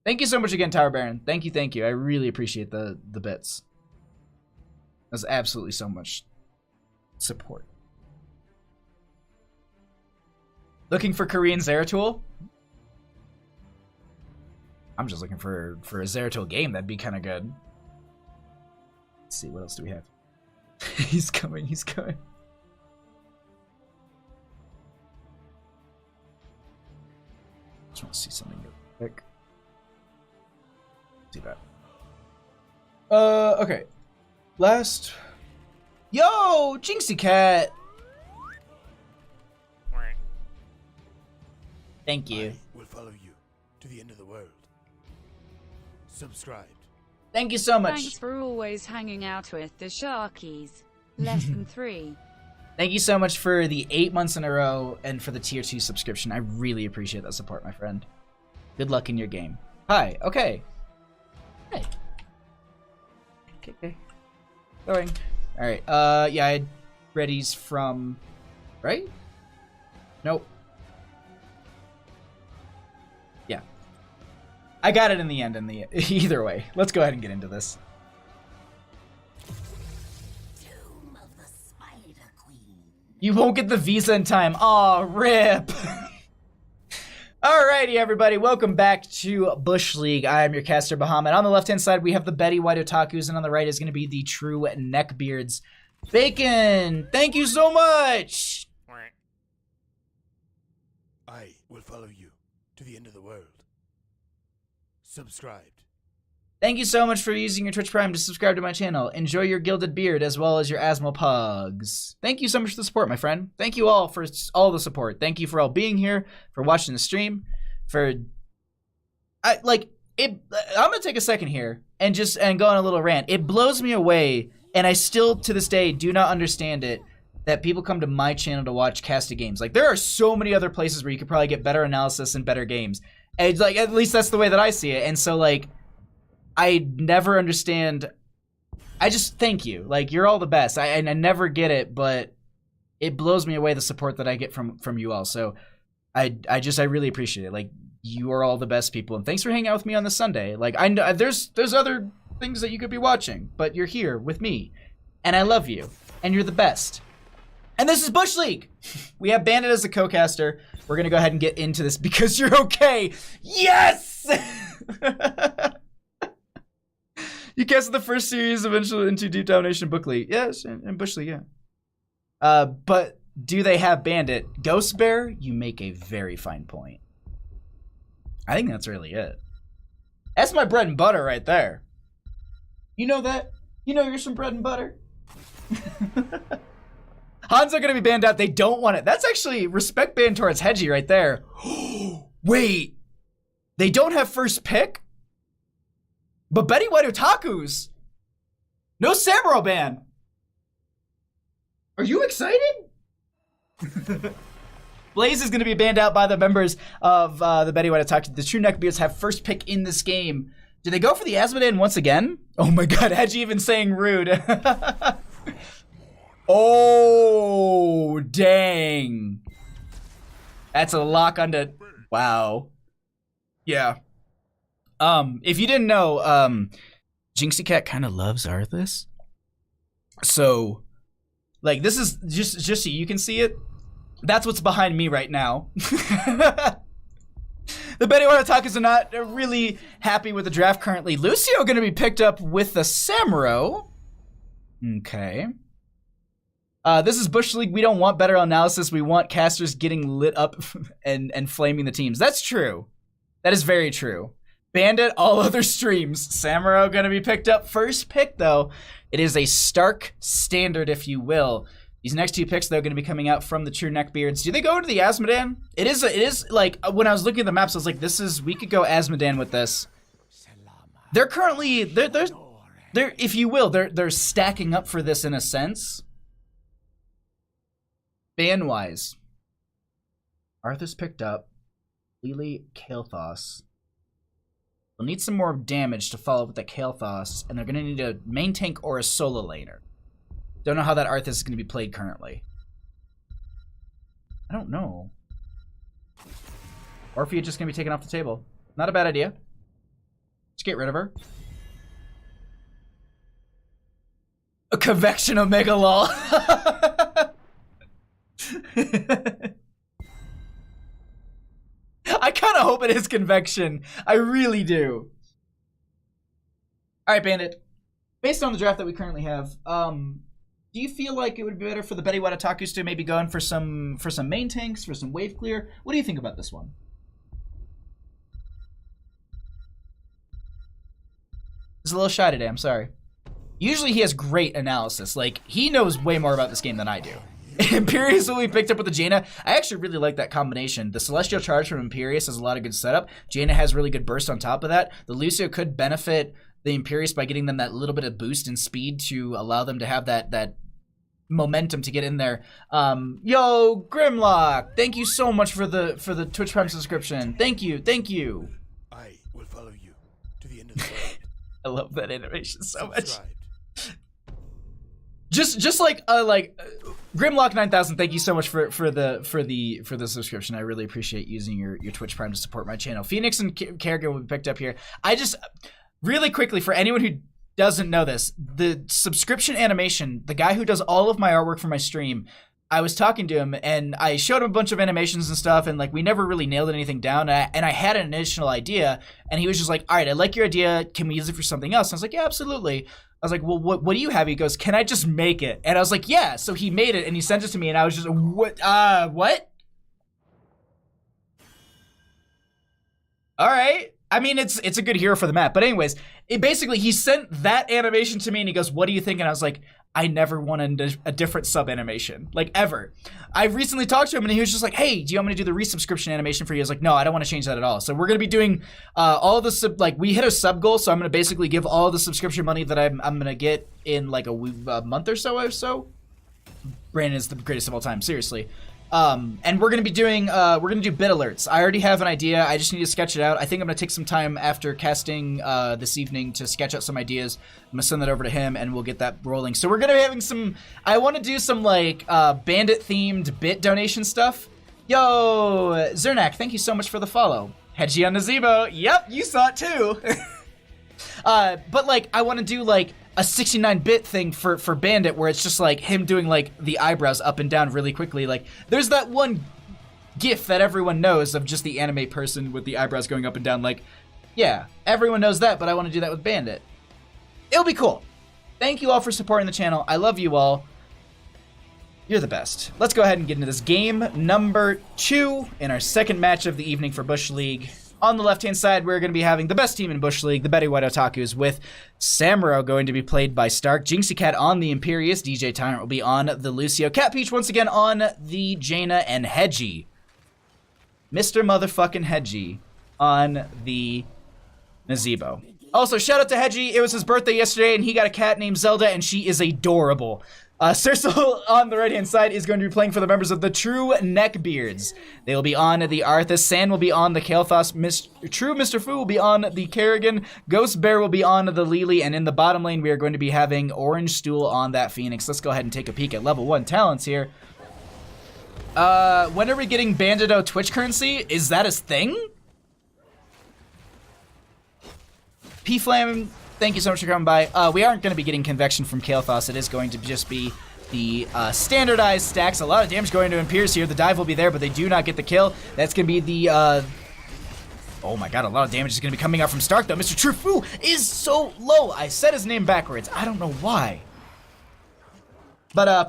Thank you so much again, Tower Baron. Thank you. I really appreciate the bits. That's absolutely so much support. Looking for Korean Zeratul? I'm just looking for a Zeratul game. That'd be kind of good. Let's see, what else do we have? He's coming. Just want to see something real quick. See that. Okay. Last. Yo, Jinxie Cat. Thank you. I will follow you to the end of the world. Subscribed. Thank you so much. Thanks for always hanging out with the Sharkies. Less than 3. Thank you so much for the 8 months in a row and for the tier 2 subscription. I really appreciate that support, my friend. Good luck in your game. Hi. Okay. Hi. Okay. Going. All right. Yeah, I had readies from, right? Nope. Yeah. I got it in the end. Either way, let's go ahead and get into this. You won't get the visa in time. Aw, rip. Alrighty, everybody. Welcome back to Bush League. I am your caster, Bahamut. On the left-hand side, we have the Betty White Otakus, and on the right is going to be the TruNeckBeards. Bacon, thank you so much. I will follow you to the end of the world. Subscribed. Thank you so much for using your Twitch Prime to subscribe to my channel. Enjoy your gilded beard as well as your Asmo pugs. Thank you so much for the support, my friend. Thank you all for all the support. Thank you for all being here, for watching the stream, I'm gonna take a second here and go on a little rant. It blows me away, and I still to this day do not understand it, that people come to my channel to watch casted games. Like, there are so many other places where you could probably get better analysis and better games. And it's like, at least that's the way that I see it. And so, like, I never understand. I just thank you. Like, you're all the best. I never get it, but it blows me away the support that I get from you all. So I really appreciate it. Like, you are all the best people, and thanks for hanging out with me on this Sunday. Like, I know there's other things that you could be watching, but you're here with me, and I love you, and you're the best. And this is Bush League. We have Bandit as a co-caster. We're gonna go ahead and get into this because you're okay. Yes. You casted the first series eventually into Deep Domination Book League. Yes, and Bush League, yeah. But do they have Bandit? Ghost Bear, you make a very fine point. I think that's really it. That's my bread and butter right there. You know that? You know you're some bread and butter? Han's are gonna be banned out. They don't want it. That's actually respect ban towards Hedgie right there. Wait, they don't have first pick? But Betty White Otakus, no Samuro ban. Are you excited? Blaze is going to be banned out by the members of the Betty White Otaku. The TruNeckBeards have first pick in this game. Do they go for the Asmodean once again? Oh my god, Hedgie even saying rude. Oh, dang. That's a lock onto... Wow. Yeah. If you didn't know, Jinxie Cat kind of loves Arthas. So, like, this is just so you can see it. That's what's behind me right now. The Betty White Otakus are not really happy with the draft currently. Lucio going to be picked up with the Samuro. Okay. This is Bush League. We don't want better analysis. We want casters getting lit up and flaming the teams. That's true. That is very true. Bandit, all other streams. Samuro gonna be picked up first pick, though. It is a stark standard, if you will. These next two picks, though, gonna be coming out from the TruNeckBeards. Do they go to the Asmodean? It is like, when I was looking at the maps, I was like, we could go Asmodean with this. They're currently, they're if you will, they're stacking up for this in a sense. Ban-wise, Arthur's picked up. Lily, Kael'thas. They'll need some more damage to follow up with the Kael'thas, and they're going to need a main tank or a solo laner. Don't know how that Arthas is going to be played currently. I don't know. Orphea just going to be taken off the table. Not a bad idea. Just get rid of her. A convection Omega lol. I kind of hope it is convection. I really do. All right, Bandit. Based on the draft that we currently have, do you feel like it would be better for the Betty White Otakus to maybe go in for some main tanks, for some wave clear? What do you think about this one? He's a little shy today, I'm sorry. Usually he has great analysis. Like, he knows way more about this game than I do. Imperius will be picked up with the Jaina. I actually really like that combination. The Celestial Charge from Imperius has a lot of good setup. Jaina has really good burst on top of that. The Lucio could benefit the Imperius by getting them that little bit of boost in speed to allow them to have that momentum to get in there. Yo, Grimlock, thank you so much for the Twitch Prime subscription. Thank you. I will follow you to the end of the world. I love that animation so much. Subscribed. Just like Grimlock 9000, thank you so much for the subscription. I really appreciate using your Twitch Prime to support my channel. Phoenix and Kerrigan will be picked up here. I just really quickly, for anyone who doesn't know this, the subscription animation, the guy who does all of my artwork for my stream, I was talking to him and I showed him a bunch of animations and stuff, and like we never really nailed anything down, and I had an initial idea, and he was just like, all right, I like your idea, can we use it for something else? And I was like, yeah, absolutely. I was like, well, what do you have? He goes, can I just make it? And I was like, yeah. So he made it and he sent it to me, and I was just, what? What? All right. I mean, it's a good hero for the map. But anyways, basically he sent that animation to me and he goes, what do you think? And I was like, I never wanted a different sub animation, like ever. I recently talked to him and he was just like, hey, do you want me to do the resubscription animation for you? I was like, no, I don't want to change that at all. So we're going to be doing all of the like we hit a sub goal. So I'm going to basically give all the subscription money that I'm going to get in like a month or so. Brandon is the greatest of all time. Seriously. And we're going to be doing, we're going to do bit alerts. I already have an idea. I just need to sketch it out. I think I'm going to take some time after casting this evening to sketch out some ideas. I'm going to send that over to him and we'll get that rolling. So we're going to be having some, I want to do some like bandit themed bit donation stuff. Yo, Zernak, thank you so much for the follow. Hedgie on Nazebo. Yep, you saw it too. But like, I want to do like a 69-bit thing for Bandit where it's just like him doing like the eyebrows up and down really quickly. Like there's that one gif that everyone knows of just the anime person with the eyebrows going up and down. Like, yeah, everyone knows that, but I want to do that with Bandit. It'll be cool. Thank you all for supporting the channel. I love you all. You're the best. Let's go ahead and get into this game number 2 in our second match of the evening for Bush League. On the left-hand side, we're going to be having the best team in Bush League, the Betty White Otakus, with Samuro going to be played by Stark, Jinxie Cat on the Imperius, DJ Tyrant will be on the Lucio, Cat Peach once again on the Jaina, and Hedgie, Mr. Motherfucking Hedgie, on the Nazebo. Also, shout out to Hedgie, it was his birthday yesterday, and he got a cat named Zelda, and she is adorable. Cersei on the right-hand side is going to be playing for the members of the TruNeckBeards. They will be on the Arthas, San will be on the Kael'thas, True Mr. Fu will be on the Kerrigan, Ghost Bear will be on the Lily, and in the bottom lane we are going to be having Orange Stool on that Phoenix. Let's go ahead and take a peek at level 1 talents here. When are we getting Bandito Twitch currency? Is that a thing? P-Flame, thank you so much for coming by. We aren't going to be getting Convection from Kael'thas. It is going to just be the standardized stacks. A lot of damage going to Imperius here. The dive will be there, but they do not get the kill. That's going to be the... oh my god, a lot of damage is going to be coming out from Stark, though. Mr. Trufu is so low. I said his name backwards. I don't know why. But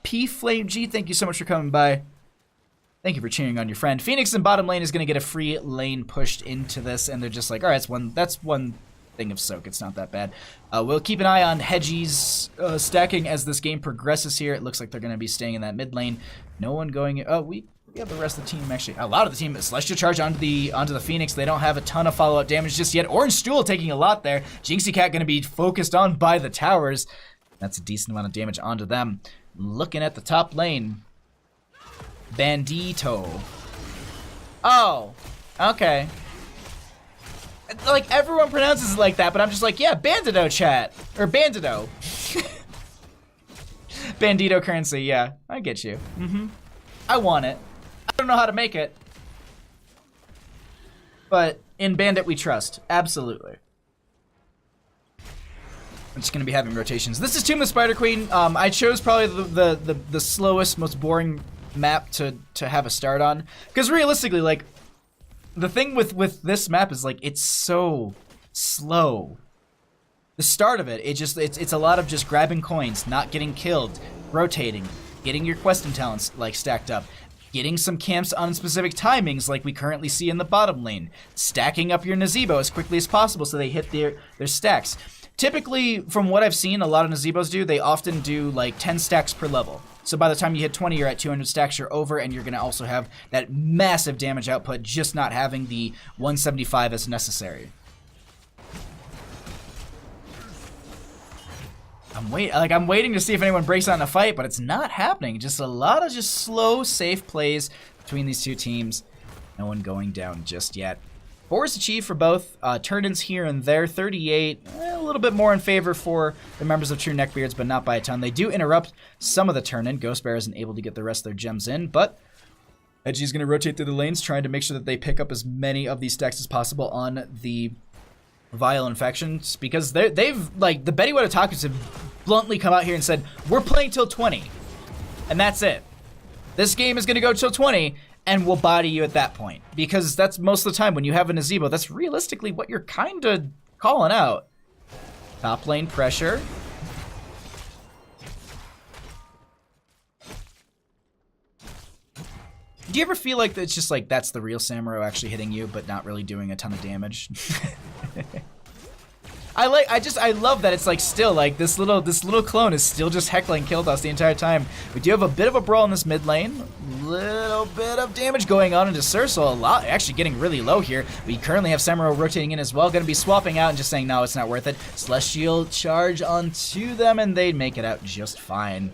P-Flame G, thank you so much for coming by. Thank you for cheering on your friend. Phoenix in bottom lane is going to get a free lane pushed into this, and they're just like, all right, that's one thing of soak. It's not that bad. We'll keep an eye on Hedgie's stacking as this game progresses here. It looks like they're going to be staying in that mid lane. No one going... Oh, we have the rest of the team actually. A lot of the team. Celestial Charge onto the Phoenix. They don't have a ton of follow-up damage just yet. Orange Stool taking a lot there. Jinxie Cat going to be focused on by the towers. That's a decent amount of damage onto them. Looking at the top lane. Bandito. Oh, okay. Like, everyone pronounces it like that, but I'm just like, yeah, Bandito chat. Or Bandito. Bandito currency, yeah. I get you. I want it. I don't know how to make it. But in Bandit we trust. Absolutely. I'm just gonna be having rotations. This is Tomb of the Spider Queen. I chose probably the slowest, most boring map to have a start on. Because realistically, like, the thing with this map is like it's so slow. The start of it, it's a lot of just grabbing coins, not getting killed, rotating, getting your questing talents like stacked up, getting some camps on specific timings like we currently see in the bottom lane, stacking up your Nazebo as quickly as possible so they hit their stacks. Typically, from what I've seen, a lot of Nazebos do, they often do like 10 stacks per level. So by the time you hit 20, you're at 200 stacks, you're over, and you're going to also have that massive damage output, just not having the 175 as necessary. I'm waiting to see if anyone breaks out in a fight, but it's not happening. Just a lot of just slow, safe plays between these two teams. No one going down just yet. 4 is achieved for both. Turn-ins here and there. 38, a little bit more in favor for the members of TruNeckBeards, but not by a ton. They do interrupt some of the turn-in. Ghost Bear isn't able to get the rest of their gems in, but Edgy's going to rotate through the lanes, trying to make sure that they pick up as many of these stacks as possible on the Vile Infections, because they've, like, the Betty White Otakus have bluntly come out here and said, we're playing till 20, and that's it. This game is going to go till 20, and we'll body you at that point. Because that's most of the time when you have a Nazebo, that's realistically what you're kind of calling out. Top lane pressure. Do you ever feel like it's just like that's the real Samuro actually hitting you, but not really doing a ton of damage? I love that it's like still like this little clone is still just heckling Kiltos the entire time. We do have a bit of a brawl in this mid lane. Little bit of damage going on into Cerso. A lot actually getting really low here. We currently have Samuro rotating in as well. Going to be swapping out and just saying no, it's not worth it. Celestial charge onto them and they make it out just fine.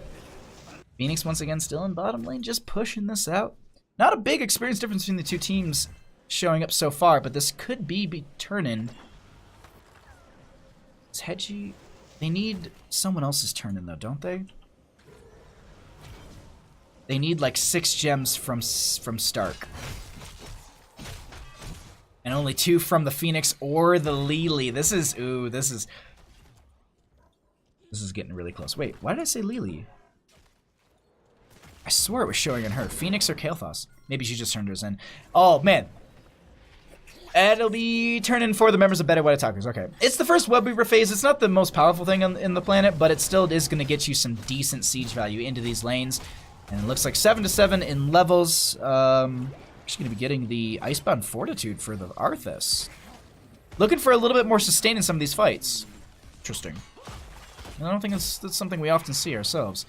Phoenix once again still in bottom lane, just pushing this out. Not a big experience difference between the two teams showing up so far, but this could be turn-in. Is Hedgie... They need someone else's turn-in, though, don't they? They need, like, 6 gems from Stark. And only 2 from the Phoenix or the Lily. This is... Ooh, this is getting really close. Wait, why did I say Lily? I swear it was showing on her. Phoenix or Kael'thas? Maybe she just turned hers in. Oh, man. It'll be turn-in for the members of Betty White Otakus. Okay. It's the first Webweaver phase. It's not the most powerful thing in the planet, but it still is going to get you some decent siege value into these lanes. And it looks like 7-7 in levels. She's going to be getting the Icebound Fortitude for the Arthas. Looking for a little bit more sustain in some of these fights. Interesting. I don't think that's something we often see ourselves.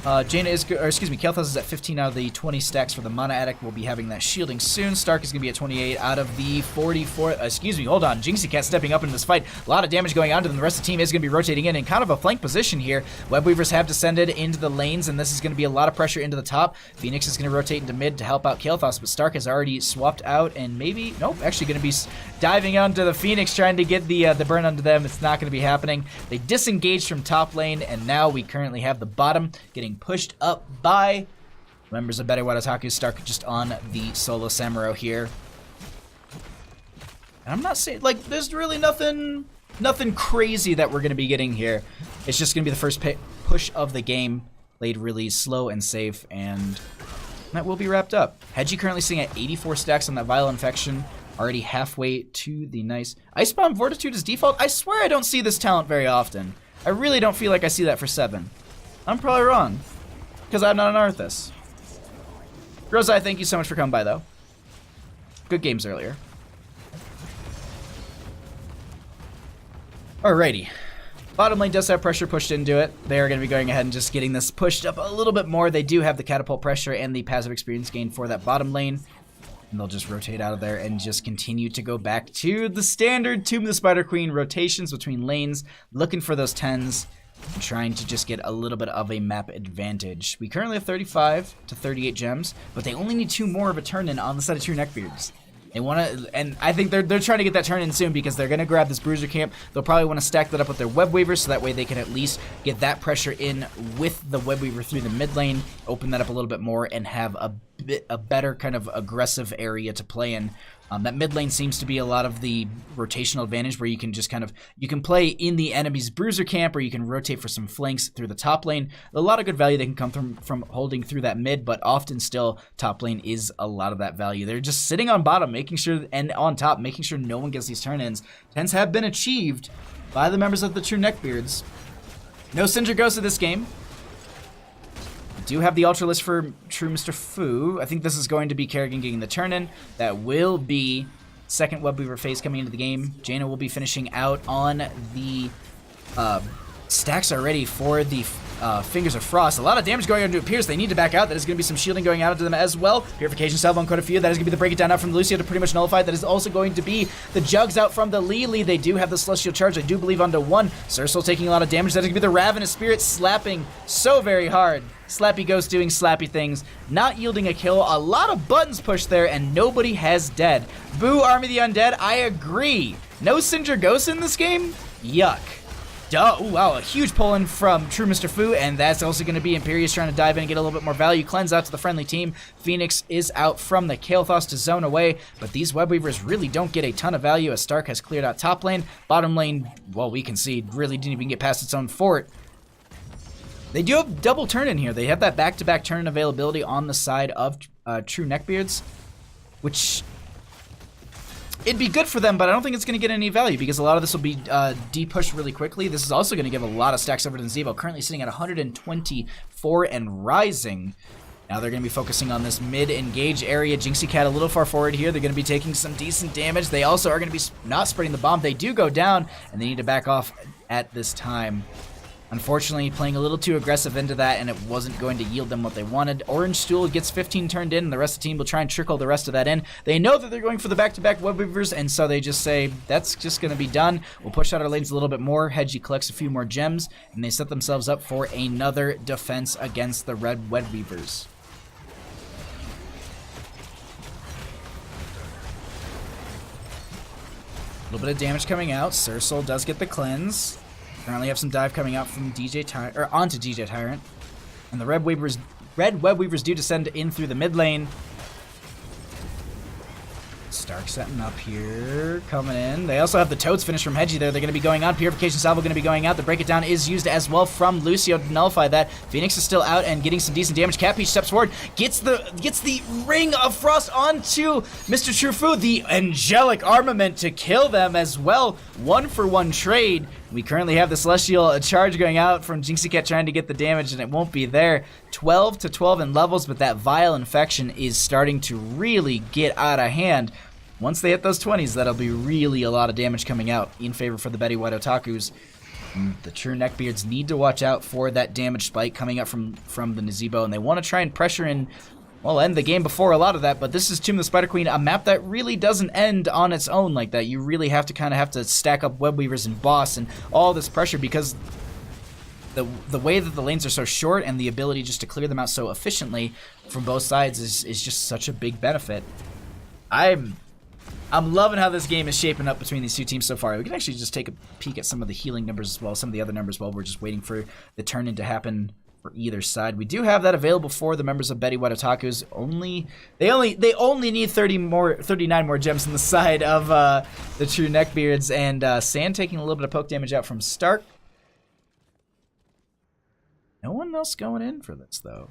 Jaina is, or excuse me, Kael'thas is at 15 out of the 20 stacks for the Mana Addict. We'll be having that shielding soon. Stark is going to be at 28 out of the 44. Excuse me, hold on. Jinxie Cat stepping up in this fight. A lot of damage going on to them. The rest of the team is going to be rotating in kind of a flank position here. Webweavers have descended into the lanes, and this is going to be a lot of pressure into the top. Phoenix is going to rotate into mid to help out Kael'thas, but Stark has already swapped out, and maybe, nope, actually going to be diving onto the Phoenix, trying to get the burn onto them. It's not going to be happening. They disengaged from top lane, and now we currently have the bottom getting pushed up by members of Betty White Otaku. Stark just on the solo Samuro here. And I'm not saying, like, there's really nothing crazy that we're going to be getting here. It's just going to be the first push of the game, played really slow and safe, and that will be wrapped up. Hedgie currently sitting at 84 stacks on that Vile Infection, already halfway to the nice Icebound Fortitude is default. I swear I don't see this talent very often. I really don't feel like I see that for 7. I'm probably wrong, because I'm not an Arthas. Rosai, thank you so much for coming by, though. Good games earlier. Alrighty. Bottom lane does have pressure pushed into it. They are going to be going ahead and just getting this pushed up a little bit more. They do have the catapult pressure and the passive experience gain for that bottom lane. And they'll just rotate out of there and just continue to go back to the standard Tomb of the Spider Queen rotations between lanes, looking for those 10s. And trying to just get a little bit of a map advantage. We currently have 35 to 38 gems, but they only need 2 more of a turn-in on the side of TruNeckBeards. They want to, and I think they're trying to get that turn-in soon because they're going to grab this Bruiser Camp. They'll probably want to stack that up with their Webweaver so that way they can at least get that pressure in with the Webweaver through the mid lane, open that up a little bit more, and have a better kind of aggressive area to play in. That mid lane seems to be a lot of the rotational advantage where you can just kind of, you can play in the enemy's Bruiser Camp or you can rotate for some flanks through the top lane. A lot of good value that can come from holding through that mid, but often still top lane is a lot of that value. They're just sitting on bottom, making sure, and on top, making sure no one gets these turn-ins. 10s have been achieved by the members of the TruNeckBeards. No Cinder Ghost of this game. Do have the Ultra List for True Mr. Fu. I think this is going to be Kerrigan getting the turn-in. That will be second Webweaver phase coming into the game. Jaina will be finishing out on the Stacks are ready for the Fingers of Frost. A lot of damage going into Pierce. They need to back out. That is going to be some shielding going out into them as well. Purification salvo on quite a few. That is going to be the break it down out from the Lucio to pretty much nullify. That is also going to be the Jugs out from the Lily. They do have the Celestial Charge, I do believe, onto one. Cersei taking a lot of damage. That is going to be the Ravenous Spirit slapping so very hard. Slappy Ghost doing slappy things, not yielding a kill. A lot of buttons pushed there, and nobody has dead. Boo, Army of the Undead. I agree. No Sindra Ghosts in this game? Yuck. Duh. Ooh, wow, a huge pull-in from True Mr. Fu, and that's also going to be Imperius trying to dive in and get a little bit more value. Cleanse out to the friendly team. Phoenix is out from the Kael'thas to zone away, but these Webweavers really don't get a ton of value as Stark has cleared out top lane. Bottom lane, well, we concede, really didn't even get past its own fort. They do have double turn in here. They have that back-to-back turn availability on the side of TruNeckBeards, which... it'd be good for them, but I don't think it's going to get any value because a lot of this will be de-pushed really quickly. This is also going to give a lot of stacks over to Zevo, currently sitting at 124 and rising. Now they're going to be focusing on this mid-engage area. Jinxie Cat a little far forward here. They're going to be taking some decent damage. They also are going to be not spreading the bomb. They do go down, and they need to back off at this time. Unfortunately, playing a little too aggressive into that, and it wasn't going to yield them what they wanted. Orange Stool gets 15 turned in, and the rest of the team will try and trickle the rest of that in. They know that they're going for the back-to-back Webweavers, and so they just say, that's just going to be done. We'll push out our lanes a little bit more. Hedgie collects a few more gems, and they set themselves up for another defense against the red Webweavers. A little bit of damage coming out. Cersei does get the cleanse. Currently have some dive coming out from DJ Tyrant, or onto DJ Tyrant. And the red Webweavers do descend in through the mid lane. Stark setting up here, coming in. They also have the Toads finish from Hedgie there. They're going to be going on. Purification Salvo going to be going out. The Break It Down is used as well from Lucio to nullify that. Phoenix is still out and getting some decent damage. Catpeach steps forward, gets the Ring of Frost onto Mr. Trufu, the Angelic Armament to kill them as well. 1-for-1 trade. We currently have the Celestial Charge going out from Jinxie Cat trying to get the damage, and it won't be there. 12 to 12 in levels, but that Vile Infection is starting to really get out of hand. Once they hit those 20s, that'll be really a lot of damage coming out in favor for the Betty White Otakus. The TruNeckBeards need to watch out for that damage spike coming up from the Nazebo, and they want to try and pressure in, well, end the game before a lot of that, but this is Tomb of the Spider Queen, a map that really doesn't end on its own like that. You really have to stack up Webweavers and Boss and all this pressure because the way that the lanes are so short and the ability just to clear them out so efficiently from both sides is just such a big benefit. I'm loving how this game is shaping up between these two teams so far. We can actually just take a peek at some of the healing numbers as well, some of the other numbers while we're just waiting for the turn-in to happen for either side. We do have that available for the members of Betty White Otakus. They only need 39 more gems on the side of the TruNeckBeards, and Sand taking a little bit of poke damage out from Stark. No one else going in for this though.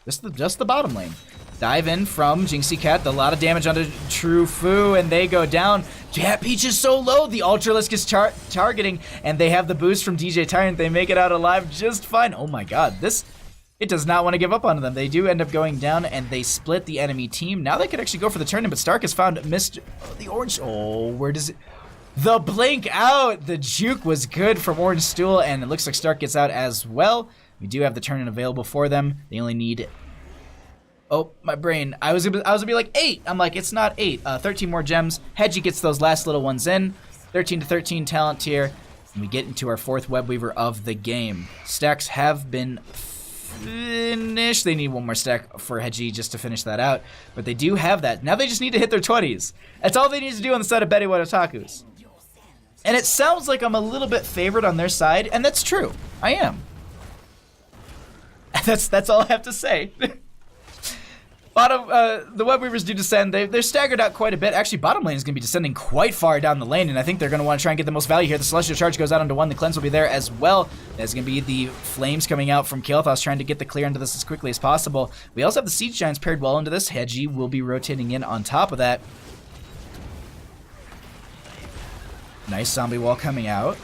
Just the bottom lane. Dive in from Jinxie Cat. A lot of damage onto True Fu, and they go down. Catpeach is so low. The Ultralisk is targeting, and they have the boost from DJ Tyrant. They make it out alive just fine. Oh my god. It does not want to give up on them. They do end up going down, and they split the enemy team. Now they could actually go for the turn-in, but Stark has found the orange. Oh, where does it... The blink out! The juke was good from Orange Stool, and it looks like Stark gets out as well. We do have the turn-in available for them. They only need... Oh, my brain. I was gonna be like 8. I'm like, it's not 8. 13 more gems. Hedgie gets those last little ones in. 13 to 13 talent tier. And we get into our 4th Webweaver of the game. Stacks have been finished. They need one more stack for Hedgie just to finish that out. But they do have that. Now they just need to hit their 20s. That's all they need to do on the side of Betty White Otakus. And it sounds like I'm a little bit favored on their side, and that's true. I am. That's all I have to say. The Webweavers do descend. They're staggered out quite a bit. Actually, bottom lane is going to be descending quite far down the lane, and I think they're going to want to try and get the most value here. The Celestial Charge goes out onto one. The Cleanse will be there as well. There's going to be the Flames coming out from Kael'thas trying to get the clear into this as quickly as possible. We also have the Siege Giants paired well into this. Hedgie will be rotating in on top of that. Nice zombie wall coming out.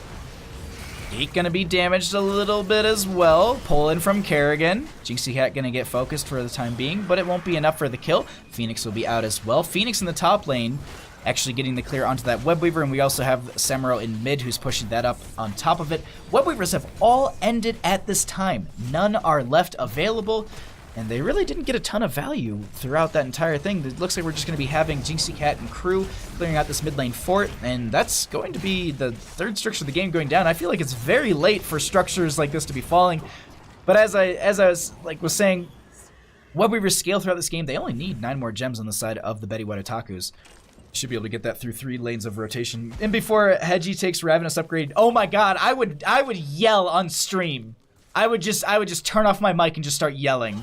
Gate gonna be damaged a little bit as well. Pull in from Kerrigan. Jinxie Cat gonna get focused for the time being, but it won't be enough for the kill. Phoenix will be out as well. Phoenix in the top lane actually getting the clear onto that Web Weaver, and we also have Samuro in mid who's pushing that up on top of it. Web Weavers have all ended at this time. None are left available, and they really didn't get a ton of value throughout that entire thing. It looks like we're just going to be having Jinxie Cat and crew clearing out this mid lane fort, and that's going to be the third structure of the game going down. I feel like it's very late for structures like this to be falling, but as I was saying, Web Weavers scale throughout this game. They only need 9 more gems on the side of the Betty White Otakus. Should be able to get that through 3 lanes of rotation. And before Hedgie takes Ravenous upgrade, oh my god, I would yell on stream. I would just turn off my mic and just start yelling.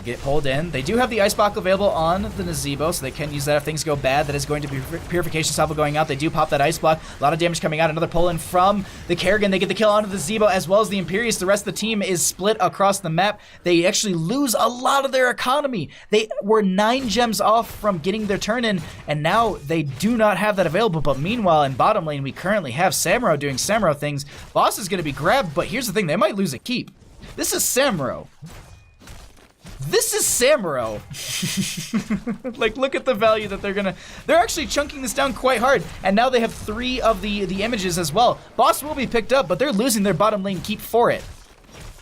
Get pulled in. They do have the Ice Block available on the Nazebo, so they can use that if things go bad. That is going to be Purification Salvo going out. They do pop that Ice Block. A lot of damage coming out. Another pull in from the Kerrigan. They get the kill onto the Zebo as well as the Imperius. The rest of the team is split across the map. They actually lose a lot of their economy. They were 9 gems off from getting their turn in, and now they do not have that available. But meanwhile, in bottom lane, we currently have Samuro doing Samuro things. Boss is going to be grabbed, but here's the thing. They might lose a keep. This is Samuro. This is Samuro. Like, look at the value that they're actually chunking this down quite hard. And now they have 3 of the images as well. Boss will be picked up, but they're losing their bottom lane keep for it.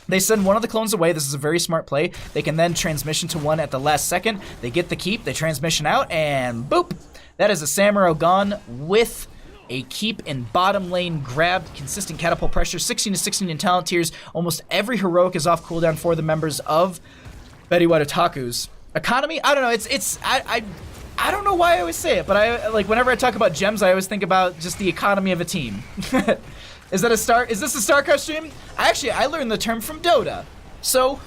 They send one of the clones away. This is a very smart play. They can then transmission to one at the last second. They get the keep, they transmission out, and boop. That is a Samuro gone with a keep in bottom lane grabbed. Consistent catapult pressure, 16 to 16 in talent tiers. Almost every heroic is off cooldown for the members of Betty White Otakus. Economy? I don't know. I don't know why I always say it, but I like whenever I talk about gems, I always think about just the economy of a team. Is this a StarCraft stream? I learned the term from Dota. So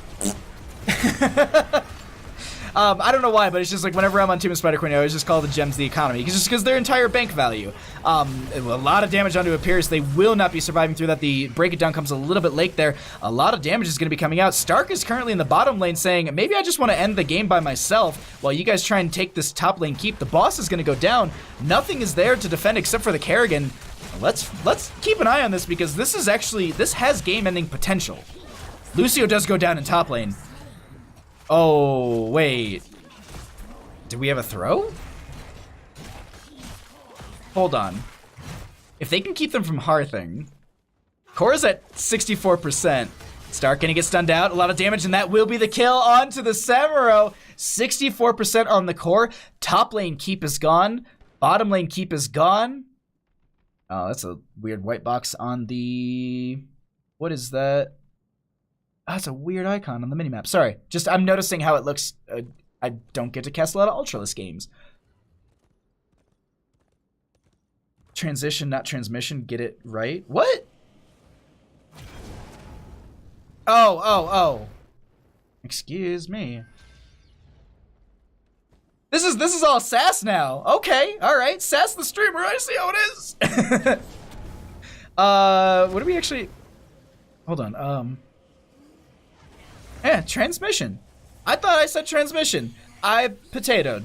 I don't know why, but it's just like whenever I'm on Team of Spider Queen, I always just call the gems the economy, just because their entire bank value. A lot of damage onto a Pierce. They will not be surviving through that. The break it down comes a little bit late there. A lot of damage is going to be coming out. Stark is currently in the bottom lane saying, maybe I just want to end the game by myself while you guys try and take this top lane keep. The boss is going to go down. Nothing is there to defend except for the Kerrigan. Let's keep an eye on this because this has game-ending potential. Lucio does go down in top lane. Oh, wait. Do we have a throw? Hold on. If they can keep them from hearthing. Core's at 64%. Stark gonna get stunned out. A lot of damage, and that will be the kill onto the Samuro. 64% on the core. Top lane keep is gone. Bottom lane keep is gone. Oh, that's a weird white box on the... What is that? Oh, that's a weird icon on the minimap. Sorry. Just, I'm noticing how it looks. I don't get to cast a lot of Ultralisk games. Transition, not transmission. Get it right. What? Oh. Excuse me. This is all sass now. Okay, all right. Sass the streamer. I see how it is. What do we actually... Hold on. Yeah, transmission. I thought I said transmission. I potatoed.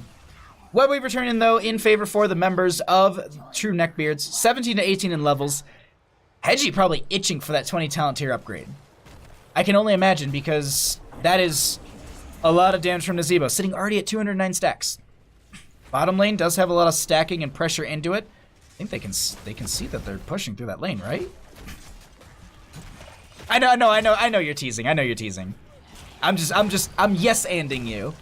Web Weaver turning, though, in favor for the members of TruNeckBeards. 17 to 18 in levels. Hedgie probably itching for that 20 talent tier upgrade. I can only imagine because that is a lot of damage from Nazebo, sitting already at 209 stacks. Bottom lane does have a lot of stacking and pressure into it. I think they can see that they're pushing through that lane, right? I know you're teasing. I know you're teasing. I'm yes-anding you.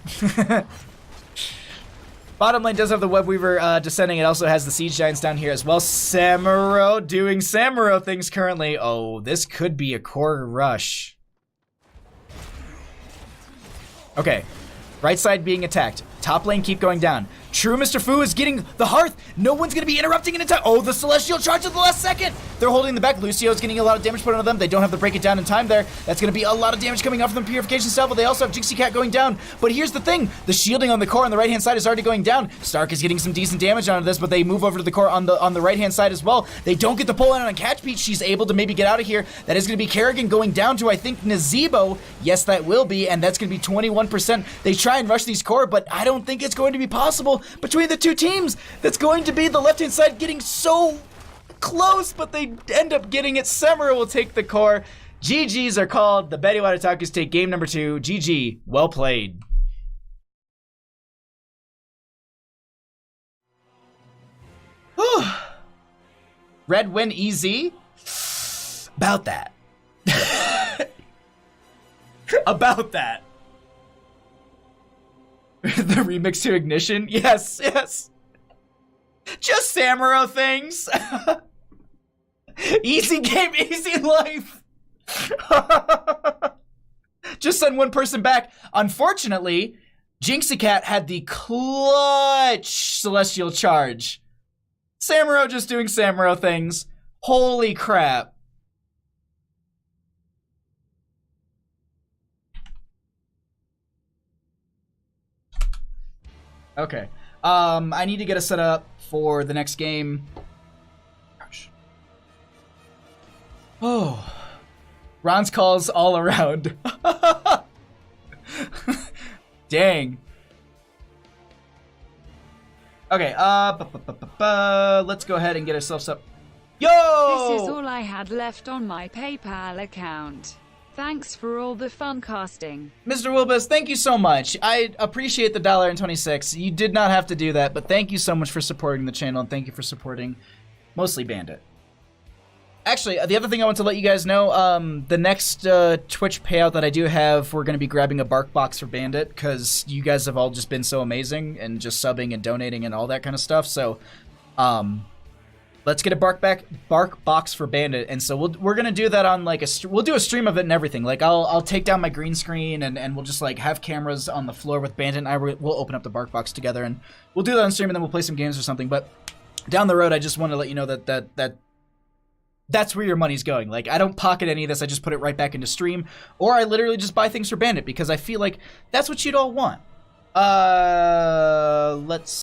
Bottom lane does have the Web Weaver descending. It also has the Siege Giants down here as well. Samuro doing Samuro things currently. Oh, this could be a core rush. Okay, right side being attacked. Top lane keep going down. True Mr. Fu is getting the Hearth. No one's going to be interrupting it in time. Oh, the Celestial charge at the last second. They're holding the back. Lucio's getting a lot of damage put onto them. They don't have to break it down in time there. That's going to be a lot of damage coming off from the Purification Salvo. They also have Jinxie Cat going down. But here's the thing. The shielding on the core on the right-hand side is already going down. Stark is getting some decent damage onto this, but they move over to the core on the right-hand side as well. They don't get the pull in on Catch Beach. She's able to maybe get out of here. That is going to be Kerrigan going down to, I think, Nazebo. Yes, that will be, and that's going to be 21%. They try and rush these core, but I don't think it's going to be possible between the two teams. That's going to be the left-hand side getting so close, but they end up getting it. Samuro will take the core. GGs are called. The Betty White Otakus take game number 2. GG. Well played. Red win EZ? About that. About that. The remix to Ignition? Yes, yes. Just Samuro things. Easy game, easy life. Just send one person back. Unfortunately, Jinxie had the clutch Celestial Charge. Samuro just doing Samuro things. Holy crap. Okay. I need to get a setup for the next game. Gosh. Oh. Ron's calls all around. Dang. Okay, let's go ahead and get ourselves up. Yo! This is all I had left on my PayPal account. Thanks for all the fun casting. Mr. Wilbus, thank you so much. I appreciate the $1.26. You did not have to do that, but thank you so much for supporting the channel, and thank you for supporting mostly Bandit. Actually, the other thing I want to let you guys know, the next Twitch payout that I do have, we're going to be grabbing a bark box for Bandit, because you guys have all just been so amazing, and just subbing and donating and all that kind of stuff, so, let's get a bark box for Bandit, and so we're gonna do that on like we'll do a stream of it and everything. Like I'll take down my green screen and we'll just like have cameras on the floor with Bandit and we'll open up the bark box together and we'll do that on stream and then we'll play some games or something. But down the road, I just want to let you know that's where your money's going. Like I don't pocket any of this. I just put it right back into stream, or I literally just buy things for Bandit because I feel like that's what you'd all want. Let's